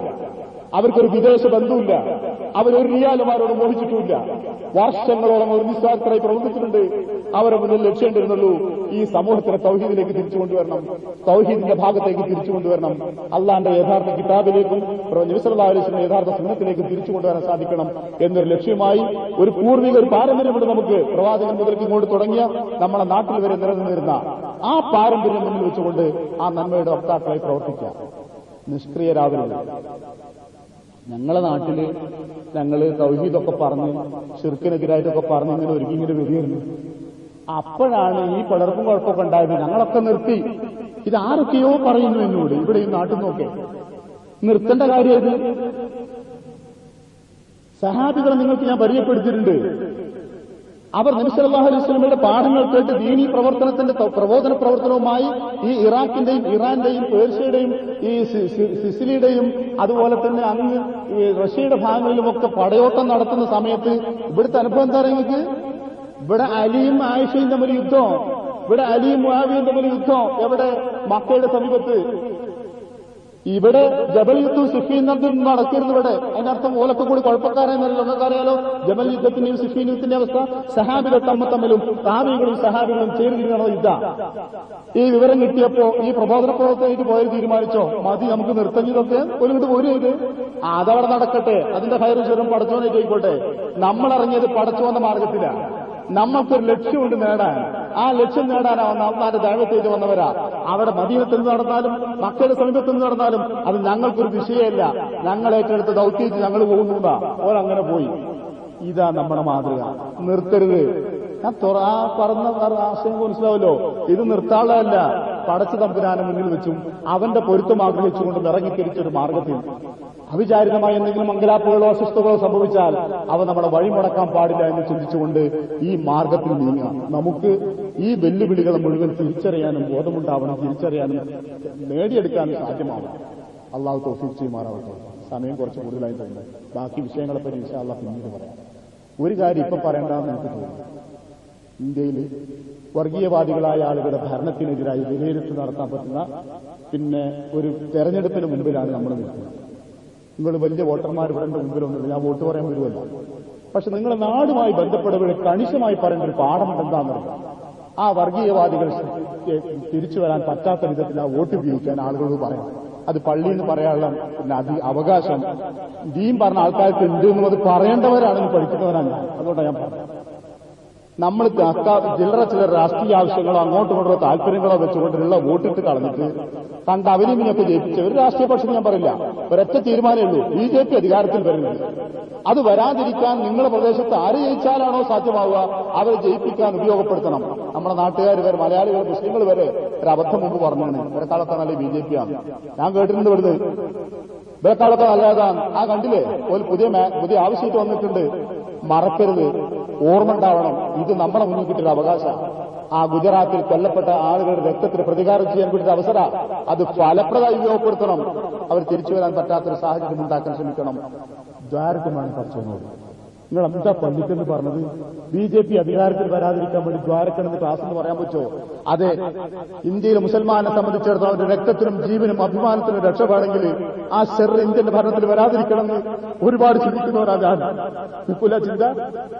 അവർക്കൊരു വിദേശ ബന്ധമില്ല, അവരൊരു റിയാലുമാരോട് മോഹിച്ചിട്ടുമില്ല. വർഷങ്ങളോളം ഒരു നിസ്വാർത്ഥരായി പ്രവർത്തിച്ചിട്ടുണ്ട്. അവരെ മുന്നിൽ ലക്ഷ്യമുണ്ടിരുന്നുള്ളൂ ഈ സമൂഹത്തിനെ തൗഹീദിലേക്ക് തിരിച്ചു കൊണ്ടുവരണം, തൗഹീദിന്റെ ഭാഗത്തേക്ക് തിരിച്ചു കൊണ്ടുവരണം, അള്ളാന്റെ യഥാർത്ഥ കിതാബിലേക്കും നബി സല്ലല്ലാഹു അലൈഹി വസല്ലം യഥാർത്ഥ സുന്നത്തിലേക്കും തിരിച്ചു കൊണ്ടുവരാൻ സാധിക്കണം എന്നൊരു ലക്ഷ്യമായി ഒരു പൂർവിക ഒരു പാരമ്പര്യമുണ്ട് നമുക്ക്. പ്രവാചകൻ മുതൽക്ക് ഇങ്ങോട്ട് തുടങ്ങിയ നമ്മളെ നാട്ടിൽ വരെ നിലനിന്നിരുന്ന ആ പാരമ്പര്യം മുന്നിൽ വെച്ചുകൊണ്ട് ആ നന്മയുടെ വക്താക്കളായി പ്രവർത്തിക്കുക. നിഷ്ക്രിയരാകരുത്. ഞങ്ങളെ നാട്ടില് ഞങ്ങള് തൗഹീദൊക്കെ പറഞ്ഞ് ശിർക്കിനെതിരായിട്ടൊക്കെ പറഞ്ഞ് ഇങ്ങനെ ഒരുക്കി ഇങ്ങനെ വരികയായിരുന്നു. അപ്പോഴാണ് ഈ പടർപ്പും കുഴപ്പമൊക്കെ ഉണ്ടായത്. ഞങ്ങളൊക്കെ നിർത്തി. ഇത് ആരൊക്കെയോ പറയുന്നു എന്നോട് ഇവിടെ ഈ നാട്ടിൽ നിന്നൊക്കെ. നിർത്തേണ്ട കാര്യം ഇത്. സഹാബികളെ നിങ്ങൾക്ക് ഞാൻ പരിചയപ്പെടുത്തിയിട്ടുണ്ട്. അവർ നബി സല്ലല്ലാഹു അലൈഹി വസല്ലമയുടെ പാഠങ്ങൾ കേട്ട് ദീനീ പ്രവർത്തനത്തിന്റെ പ്രബോധന പ്രവർത്തനവുമായി ഈ ഇറാഖിന്റെയും ഇറാന്റെയും പേർഷ്യയുടെയും ഈ സിസിലിയുടെയും അതുപോലെ തന്നെ അങ്ങ് ഈ റഷ്യയുടെ ഭാഗങ്ങളിലുമൊക്കെ പടയോട്ടം നടത്തുന്ന സമയത്ത് ഇവിടുത്തെ അനുഭവം എന്താ നിങ്ങൾക്ക്? ഇവിടെ അലിയും ആയിഷയും തമ്മിൽ യുദ്ധം, ഇവിടെ അലിയും മുആവിയയും തമ്മിൽ യുദ്ധം. എവിടെ? മക്കയുടെ സമീപത്ത്. ഇവിടെ ജബൽ യുദ്ധവും സിഫീൻ യുദ്ധവും നടക്കിയിരുന്നു. ഇവിടെ അതിനർത്ഥം ഓലൊക്കെ കൂടി കുഴപ്പക്കാരെന്നല്ലോ നിങ്ങൾക്കറിയാലോ. ജബൽ യുദ്ധത്തിന്റെയും സിഫീൻ യുദ്ധത്തിന്റെ അവസ്ഥ. സഹാബികൾ തമ്മിലും താബികളും സഹാബികളും ചേർന്നിരിക്കണോ യുദ്ധ. ഈ വിവരം കിട്ടിയപ്പോ ഈ പ്രബോധന പ്രവർത്തനമായിട്ട് പോയത് തീരുമാനിച്ചോ മതി നമുക്ക് നിർത്തഞ്ഞതൊക്കെ ഒരു പോരും ഇത് അതവിടെ നടക്കട്ടെ. അതിന്റെ ഹൈറും ചെറും പടച്ചോനായിട്ട് ആയിക്കോട്ടെ. നമ്മളിറങ്ങിയത് പടച്ചോന്ന മാർഗത്തിലാണ്. നമ്മൾക്കൊരു ലക്ഷ്യമുണ്ട് നേടാൻ. ആ ലക്ഷ്യം നേടാനാണ് അള്ളാന്റെ ദഅവത്തേക്ക് വന്നവരാ. അവിടെ മദീനത്തിൽ നിന്ന് നടന്നാലും മക്കയുടെ സമീപത്ത് നിന്ന് നടന്നാലും അത് ഞങ്ങൾക്കൊരു വിഷയമല്ല. ഞങ്ങൾ ഏറ്റെടുത്ത് ദൗത്യത്തിൽ ഞങ്ങൾ പോകുന്നതാ. ഓരങ്ങനെ പോയി. ഇതാ നമ്മുടെ മാതൃക. നിർത്തരുത്. ഞാൻ പറഞ്ഞ ആശയം മനസ്സിലാവല്ലോ. ഇത് നിർത്താനുള്ളതല്ല. പടച്ച തമ്പുരാനെ മുന്നിൽ വെച്ചും അവന്റെ പൊരുത്തം ആഗ്രഹിച്ചുകൊണ്ടും ഇറങ്ങിത്തിരിച്ചൊരു മാർഗത്തിൽ അവിചാരിതമായ എന്തെങ്കിലും മംഗലാപ്പുകളോ അസ്വസ്ഥതകളോ സംഭവിച്ചാൽ അവ നമ്മളെ വഴിമുടക്കാൻ പാടില്ല എന്ന് ചിന്തിച്ചുകൊണ്ട് ഈ മാർഗത്തിൽ നീങ്ങാം. നമുക്ക് ഈ വെല്ലുവിളികളെ മുഴുവൻ തിരിച്ചറിയാനും ബോധമുണ്ടാവണം, തിരിച്ചറിയാനും നേടിയെടുക്കാനും സാധ്യമാവും. അള്ളാഹു തൗഫീഖ് ചെയ്യുമാറാവട്ടെ. സമയം കുറച്ച് കൂടുതലായി തോന്നുന്നു. ബാക്കി വിഷയങ്ങളെപ്പറ്റി ഇൻഷാ അല്ലാഹ് പിന്നീട് പറയാം. ഒരു കാര്യം ഇപ്പം പറയേണ്ടതെന്ന് എനിക്ക് തോന്നുന്നു. ഇന്ത്യയിൽ വർഗീയവാദികളായ ആളുകളുടെ ഭരണത്തിനെതിരായി വിലയിരുത്തൽ നടത്താൻ പറ്റുന്ന പിന്നെ ഒരു തെരഞ്ഞെടുപ്പിന് മുമ്പിലാണ് നമ്മൾ നിൽക്കുന്നത്. നിങ്ങൾ വലിയ വോട്ടർമാർ ഇവിടെ മുമ്പിലൊന്നുമില്ല. ഞാൻ വോട്ട് പറയാൻ വരുമല്ല. പക്ഷെ നിങ്ങളെ നാടുമായി ബന്ധപ്പെട്ടവരെ കണിശമായി പറയേണ്ട ഒരു പാഠമുണ്ട്. എന്താണെന്നറിയാം? ആ വർഗീയവാദികൾ തിരിച്ചു വരാൻ പറ്റാത്ത വിധത്തിൽ ആ വോട്ട് ഉപയോഗിക്കാൻ ആളുകളോട് പറയാം. അത് പള്ളിയിൽ നിന്ന് പറയാനുള്ള പിന്നെ അവകാശം ദീൻ പറഞ്ഞ ആൾക്കാർക്ക് ഉണ്ട് എന്നും അത് പറയേണ്ടവരാണെന്ന് പഠിക്കുന്നവരാണ് ഞാൻ. അതുകൊണ്ടാണ് ഞാൻ പറഞ്ഞത്. നമ്മൾ ചില്ലറ രാഷ്ട്രീയ ആവശ്യങ്ങളോ അങ്ങോട്ടും ഇങ്ങോട്ടോ താല്പര്യങ്ങളോ വെച്ചുകൊണ്ടുള്ള വോട്ടിട്ട് കളഞ്ഞിട്ട് കണ്ട അവനിമിനൊക്കെ ജയിപ്പിച്ച ഒരു രാഷ്ട്രീയ പക്ഷം ഞാൻ പറയില്ല. ഒരൊറ്റ തീരുമാനമേ ഉള്ളൂ. BJP അധികാരത്തിൽ വരുന്നത്. അത് വരാതിരിക്കാൻ നിങ്ങളുടെ പ്രദേശത്ത് ആര് ജയിച്ചാലാണോ സാധ്യമാവുക അവരെ ജയിപ്പിക്കാൻ ഉപയോഗപ്പെടുത്തണം. നമ്മുടെ നാട്ടുകാർ വരെ, മലയാളികൾ, മുസ്ലിങ്ങൾ വരെ ഒരു അബദ്ധം മുമ്പ് പറഞ്ഞാണ് ഇവരെക്കാളൊക്കെ നല്ല BJP ആണ്. ഞാൻ കേട്ടിട്ടുണ്ട് ഇവിടുന്ന് ഇവരെക്കാളൊക്കെ നല്ലതാണ്. ആ കണ്ടില്ലേ ഒരു പുതിയ ആവശ്യമായിട്ട് വന്നിട്ടുണ്ട്. മറക്കരുത്, ഓർമ്മ ഉണ്ടാവണം. ഇത് നമ്മുടെ മുന്നിൽ കിട്ടിയൊരു അവകാശമാണ്. ആ ഗുജറാത്തിൽ കൊല്ലപ്പെട്ട ആളുകളുടെ രക്തത്തിന് പ്രതികാരം ചെയ്യാൻ കിട്ടിയ അവസര അത് ഫലപ്രദമായി ഉപയോഗപ്പെടുത്തണം. അവർ തിരിച്ചു വരാൻ പറ്റാത്തൊരു സാഹചര്യം ഉണ്ടാക്കാൻ ശ്രമിക്കണം. ദ്വാരകമാണ് പഠിച്ചോനോട്. നിങ്ങൾ എന്താ പള്ളിക്കെന്ന് പറഞ്ഞത്? BJP അധികാരത്തിൽ വരാതിരിക്കാൻ വേണ്ടി ദ്വാരക്കണമെന്ന് ക്ലാസ് എന്ന് പറയാൻ പറ്റുമോ? അതെ, ഇന്ത്യയിലെ മുസൽമാനെ സംബന്ധിച്ചിടത്തോളം അവരുടെ രക്തത്തിനും ജീവനും അഭിമാനത്തിനും രക്ഷപ്പെടണമെങ്കിൽ ആ ഷെർ ഇന്ത്യന്റെ ഭരണത്തിൽ വരാതിരിക്കണമെന്ന് ഒരുപാട് ചിന്തിക്കുന്നവരാണ്. വിപുല ചിന്ത.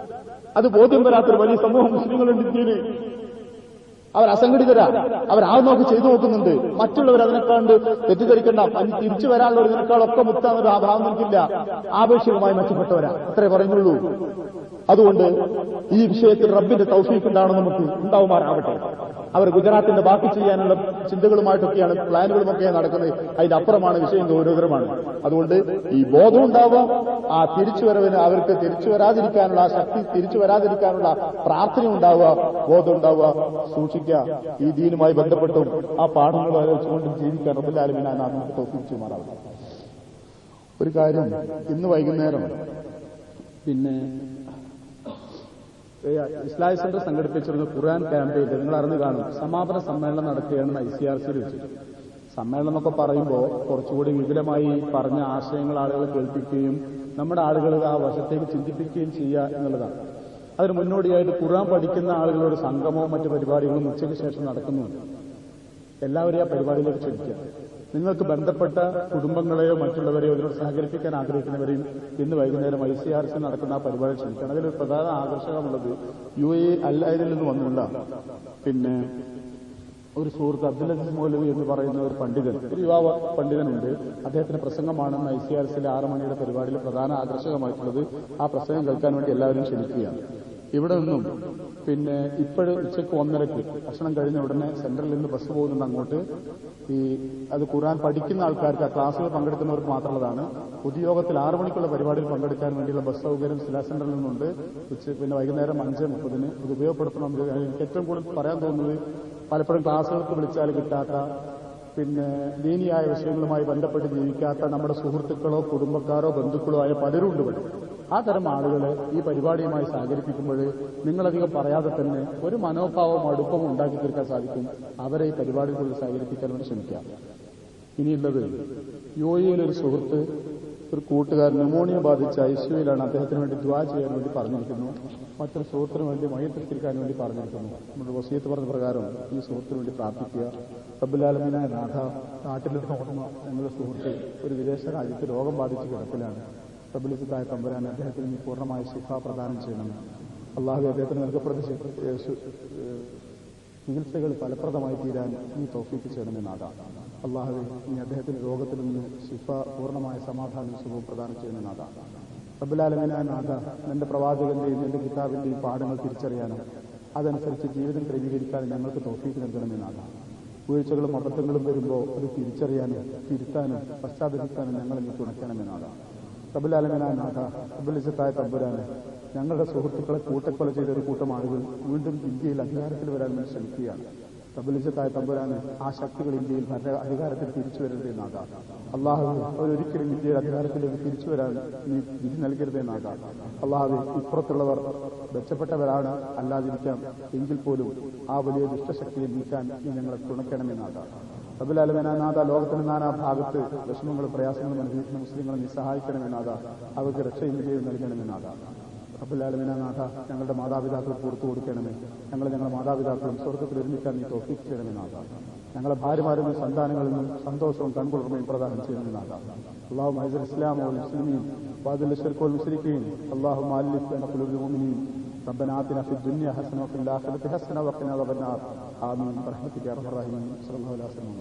അത് ബോധ്യം വരാത്തൊരു വലിയ സമൂഹം മുസ്ലിങ്ങളുണ്ട് ഇന്ത്യയിൽ. അവർ അസംഘടിതരാ. അവരാവുന്നൊക്കെ ചെയ്തു നോക്കുന്നുണ്ട്. മറ്റുള്ളവർ അതിനെക്കാണ്ട് തെറ്റിദ്ധരിക്കേണ്ട. തിരിച്ചു വരാനുള്ള ഇതിനേക്കാളൊക്കെ മുത്താന്നൊരു ആ ഭാവം എനിക്കില്ല. ആപേക്ഷികമായി മെച്ചപ്പെട്ടവരാ. അത്രേ പറയുന്നുള്ളൂ. അതുകൊണ്ട് ഈ വിഷയത്തിൽ റബ്ബിന്റെ തൗഫീഖ് ഉണ്ടാവണം, നമുക്ക് ഉണ്ടാവുമാറാവട്ടെ. അവർ ഗുജറാത്തിന്റെ ബാക്കി ചെയ്യാനുള്ള ചിന്തകളുമായിട്ടൊക്കെയാണ് പ്ലാനുകളുമൊക്കെയാണ് നടക്കുന്നത്. അതിന്റെ അപ്പുറമാണ് വിഷയം, ഗൗരവതരമാണ്. അതുകൊണ്ട് ഈ ബോധം ഉണ്ടാവുക, ആ തിരിച്ചുവരവിന് അവർക്ക് തിരിച്ചു വരാതിരിക്കാനുള്ള ആ ശക്തി, തിരിച്ചു വരാതിരിക്കാനുള്ള പ്രാർത്ഥന ഉണ്ടാവുക, ബോധം ഉണ്ടാവുക. സൂക്ഷിക്കുക. ഈ ദീനുമായി ബന്ധപ്പെട്ടും ആ പാഠങ്ങൾ ആലോചിച്ചുകൊണ്ട് ജീവിക്കാൻ റബ്ബുൽ ആലമീൻ നമുക്ക് തൗഫീഖ് ചെയ്യുമാറാവട്ടെ. ഒരു കാര്യം, ഇന്ന് വൈകുന്നേരം പിന്നെ ഇസ്ലാഹി സെന്റർ സംഘടിപ്പിച്ചിരുന്ന ഖുർആൻ ക്യാമ്പയിൻ നിങ്ങൾ അറിഞ്ഞു കാണും. സമാപന സമ്മേളനം നടക്കുകയാണെന്ന് ICRCയിൽ വെച്ചിട്ട്. സമ്മേളനം എന്നൊക്കെ പറയുമ്പോൾ കുറച്ചുകൂടി വിപുലമായി പറഞ്ഞ ആശയങ്ങൾ ആളുകളെ കേൾപ്പിക്കുകയും നമ്മുടെ ആളുകൾ ആ വശത്തേക്ക് ചിന്തിപ്പിക്കുകയും ചെയ്യുക എന്നുള്ളതാണ്. അതിന് മുന്നോടിയായിട്ട് ഖുർആൻ പഠിക്കുന്ന ആളുകളോട് സംഗമവും മറ്റു പരിപാടികളും ഉച്ചയ്ക്ക് ശേഷം നടക്കുന്നുണ്ട്. എല്ലാവരെയും ആ പരിപാടിയിലേക്ക് ക്ഷണിക്കുക. നിങ്ങൾക്ക് ബന്ധപ്പെട്ട കുടുംബങ്ങളെയോ മറ്റുള്ളവരെയോ ഇതിനോട് സഹകരിപ്പിക്കാൻ ആഗ്രഹിക്കുന്നവരെയും ഇന്ന് വൈകുന്നേരം ICRC നടക്കുന്ന ആ പരിപാടി ക്ഷണിക്കണം. അതിലൊരു പ്രധാന ആകർഷകമുള്ളത് UAE അൽ-ഐനിൽ നിന്ന് വന്നുള്ള ഒരു സുഹൃത്ത് അബ്ദുൽ അസീസ് മൗലവി എന്ന് പറയുന്ന ഒരു പണ്ഡിതൻ, ഒരു യുവാവ് പണ്ഡിതനുണ്ട്. അദ്ദേഹത്തിന്റെ പ്രസംഗമാണെന്ന് ICRCയിലെ 6 മണിയുടെ പരിപാടിയിൽ പ്രധാന ആകർഷകമായിട്ടുള്ളത്. ആ പ്രസംഗം കേൾക്കാൻ വേണ്ടി എല്ലാവരും ക്ഷണിക്കുകയാണ്. ഇവിടെ നിന്നും ഇപ്പോഴും ഉച്ചയ്ക്ക് 1:30 ഭക്ഷണം കഴിഞ്ഞ ഉടനെ സെന്ററിൽ നിന്ന് ബസ് പോകുന്നുണ്ട് അങ്ങോട്ട്. അത് ഖുർആൻ പഠിക്കുന്ന ആൾക്കാർക്ക്, ആ ക്ലാസ്സിൽ പങ്കെടുക്കുന്നവർക്ക് മാത്രമുള്ളതാണ്. പൊതുയോഗത്തിൽ 6 മണിക്കുള്ള പരിപാടിയിൽ പങ്കെടുക്കാൻ വേണ്ടിയുള്ള ബസ് സൗകര്യം സിലാ സെന്ററിൽ നിന്നുണ്ട്. വൈകുന്നേരം 5:30 ഇത് ഉപയോഗപ്പെടുത്തണം. എനിക്ക് ഏറ്റവും കൂടുതൽ പറയാൻ തോന്നുന്നത്, പലപ്പോഴും ക്ലാസ്സുകൾക്ക് വിളിച്ചാൽ കിട്ടാത്ത, ദീനിയായ വിഷയങ്ങളുമായി ബന്ധപ്പെട്ട് ജീവിക്കാത്ത നമ്മുടെ സുഹൃത്തുക്കളോ കുടുംബക്കാരോ ബന്ധുക്കളോ ആയ പലരും ഉണ്ട് ഇവിടെ. ആ തരം ആളുകളെ ഈ പരിപാടിയുമായി സഹകരിപ്പിക്കുമ്പോൾ നിങ്ങളധികം പറയാതെ തന്നെ ഒരു മനോഭാവവും അടുപ്പവും ഉണ്ടാക്കി തീർക്കാൻ സാധിക്കും. അവരെ ഈ പരിപാടികളിൽ സഹകരിപ്പിക്കാൻ വേണ്ടി ശ്രമിക്കാം. ഇനിയുള്ളത് UAE-യിലൊരു സുഹൃത്ത്, ഒരു കൂട്ടുകാരൻ ന്യൂമോണിയ ബാധിച്ച ICUയിലാണ്. അദ്ദേഹത്തിന് വേണ്ടി ദുആ ചെയ്യാൻ വേണ്ടി പറഞ്ഞിരിക്കുന്നു. മറ്റൊരു സുഹൃത്തിന് വേണ്ടി മയ്യത്തെടുക്കാൻ വേണ്ടി പറഞ്ഞിരിക്കുന്നു. നമ്മുടെ വസിയത്ത് പറഞ്ഞ പ്രകാരം ഈ സുഹൃത്തിന് വേണ്ടി പ്രാർത്ഥിക്കുക. റബ്ബുൽ ആലമീനായ നാഥ, നാട്ടിലൊരു ഓർമ്മ, ഞങ്ങളുടെ സുഹൃത്ത് ഒരു വിദേശ രാജ്യത്ത് രോഗം ബാധിച്ച് കിടപ്പിലാണ്. റബ്ബുൽ ഇസ്സത്തായ തമ്പുരാൻ അദ്ദേഹത്തിന് നീ പൂർണ്ണമായ ശിഫ പ്രദാനം ചെയ്യണം. അള്ളാഹു അദ്ദേഹത്തിന് നൽകപ്പെടുന്ന ചികിത്സകൾ ഫലപ്രദമായി തീരാൻ നീ തൗഫീഖ് ചെയ്യണമെന്നാണ്. അള്ളാഹുവേ, നീ അദ്ദേഹത്തിന്റെ രോഗത്തിൽ നിന്ന് ശിഫ, പൂർണ്ണമായ സമാധാനവും സുഖവും പ്രദാനം ചെയ്യുന്നതാണ്. റബ്ബുൽ ആലമീനായ നാഥ, നിന്റെ പ്രവാചകന്റെയും നിന്റെ കിതാബിന്റെയും പാഠങ്ങൾ തിരിച്ചറിയാനും അതനുസരിച്ച് ജീവിതം ക്രമീകരിക്കാനും ഞങ്ങൾക്ക് തൗഫീഖ് നൽകണമെന്നാണ്. വീഴ്ചകളും അബദ്ധങ്ങളും വരുമ്പോൾ അത് തിരിച്ചറിയാനും തിരുത്താനും പശ്ചാത്തപിക്കാനും ഞങ്ങളെ നീ തുണയ്ക്കണമെന്നാണ്. റബ്ബുൽ ആലമീനായ നാഥ, റബ്ബുൽ ഇസ്സത്തായ തമ്പുരാനെ, ഞങ്ങളുടെ സുഹൃത്തുക്കളെ കൂട്ടക്കൊല ചെയ്ത ഒരു കൂട്ടം ആളുകൾ വീണ്ടും ഇന്ത്യയിൽ അധികാരത്തിൽ വരാൻ വേണ്ടി ശ്രമിക്കുകയാണ്. റബ്ബുൽ ഇസ്സത്തായ തമ്പുരാന് ആ ശക്തികൾ ഇന്ത്യയിൽ അധികാരത്തിൽ തിരിച്ചു വരരുതെന്നാകാം. അള്ളാഹു അവരൊരിക്കലും ഇന്ത്യയിൽ അധികാരത്തിലേക്ക് തിരിച്ചു വരാൻ നീ വിധി നൽകരുതെന്നാകാം. അള്ളാഹു ഇപ്പുറത്തുള്ളവർ മെച്ചപ്പെട്ടവരാണ് അല്ലാതിരിക്കാം, എങ്കിൽ പോലും ആ വലിയ ദുഷ്ടശക്തിയെ നീക്കാൻ നീ ഞങ്ങളെ തുണയ്ക്കണമെന്നാകാം. റബ്ബുൽ ആലമീനായ നാഥ, ലോകത്തിന്റെ നാനാ ഭാഗത്ത് വിഷമങ്ങളും പ്രയാസങ്ങളും അനുഭവിക്കുന്ന മുസ്ലിങ്ങളെ നീ സഹായിക്കണമെന്നാകാം. അവർക്ക് രക്ഷയും വിജയവും നൽകണമെന്നാകാം. റബ്ബുൽ ആലമീനായ നാഥ, ഞങ്ങളുടെ മാതാപിതാക്കൾ പുറത്തു കൊടുക്കണമേ. ഞങ്ങളുടെ മാതാപിതാക്കളും സ്വർഗ്ഗത്തിൽ ഒരുമിക്കാൻ നീ തൗഫീഖ് ചെയ്യണമെന്നാകാം. ഞങ്ങളുടെ ഭാര്യമാരിൽ നിന്നും സന്താനങ്ങളിൽ നിന്നും സന്തോഷവും കൺകുളിർമയും പ്രദാനം ചെയ്യണമെന്നാകാം. അല്ലാഹുമ്മ അഇസ്സൽ ഇസ്ലാമ വൽ മുസ്ലിമീൻ വഅദിൽ ശിർക വൽ മുശ്രിക്കീൻ. അല്ലാഹുമ്മ അലിഫ് ബൈന ഖുലൂബിൽ മുഅ്മിനീൻ. ربنا آتنا في الدنيا حسنة وفي الآخرة حسنة وقنا عذاب النار. آمين برحمتك يا أرحم الراحمين. صلى الله عليه وسلم.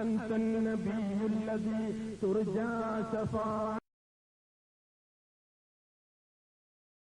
أنت النبي الذي ترجى شفاعته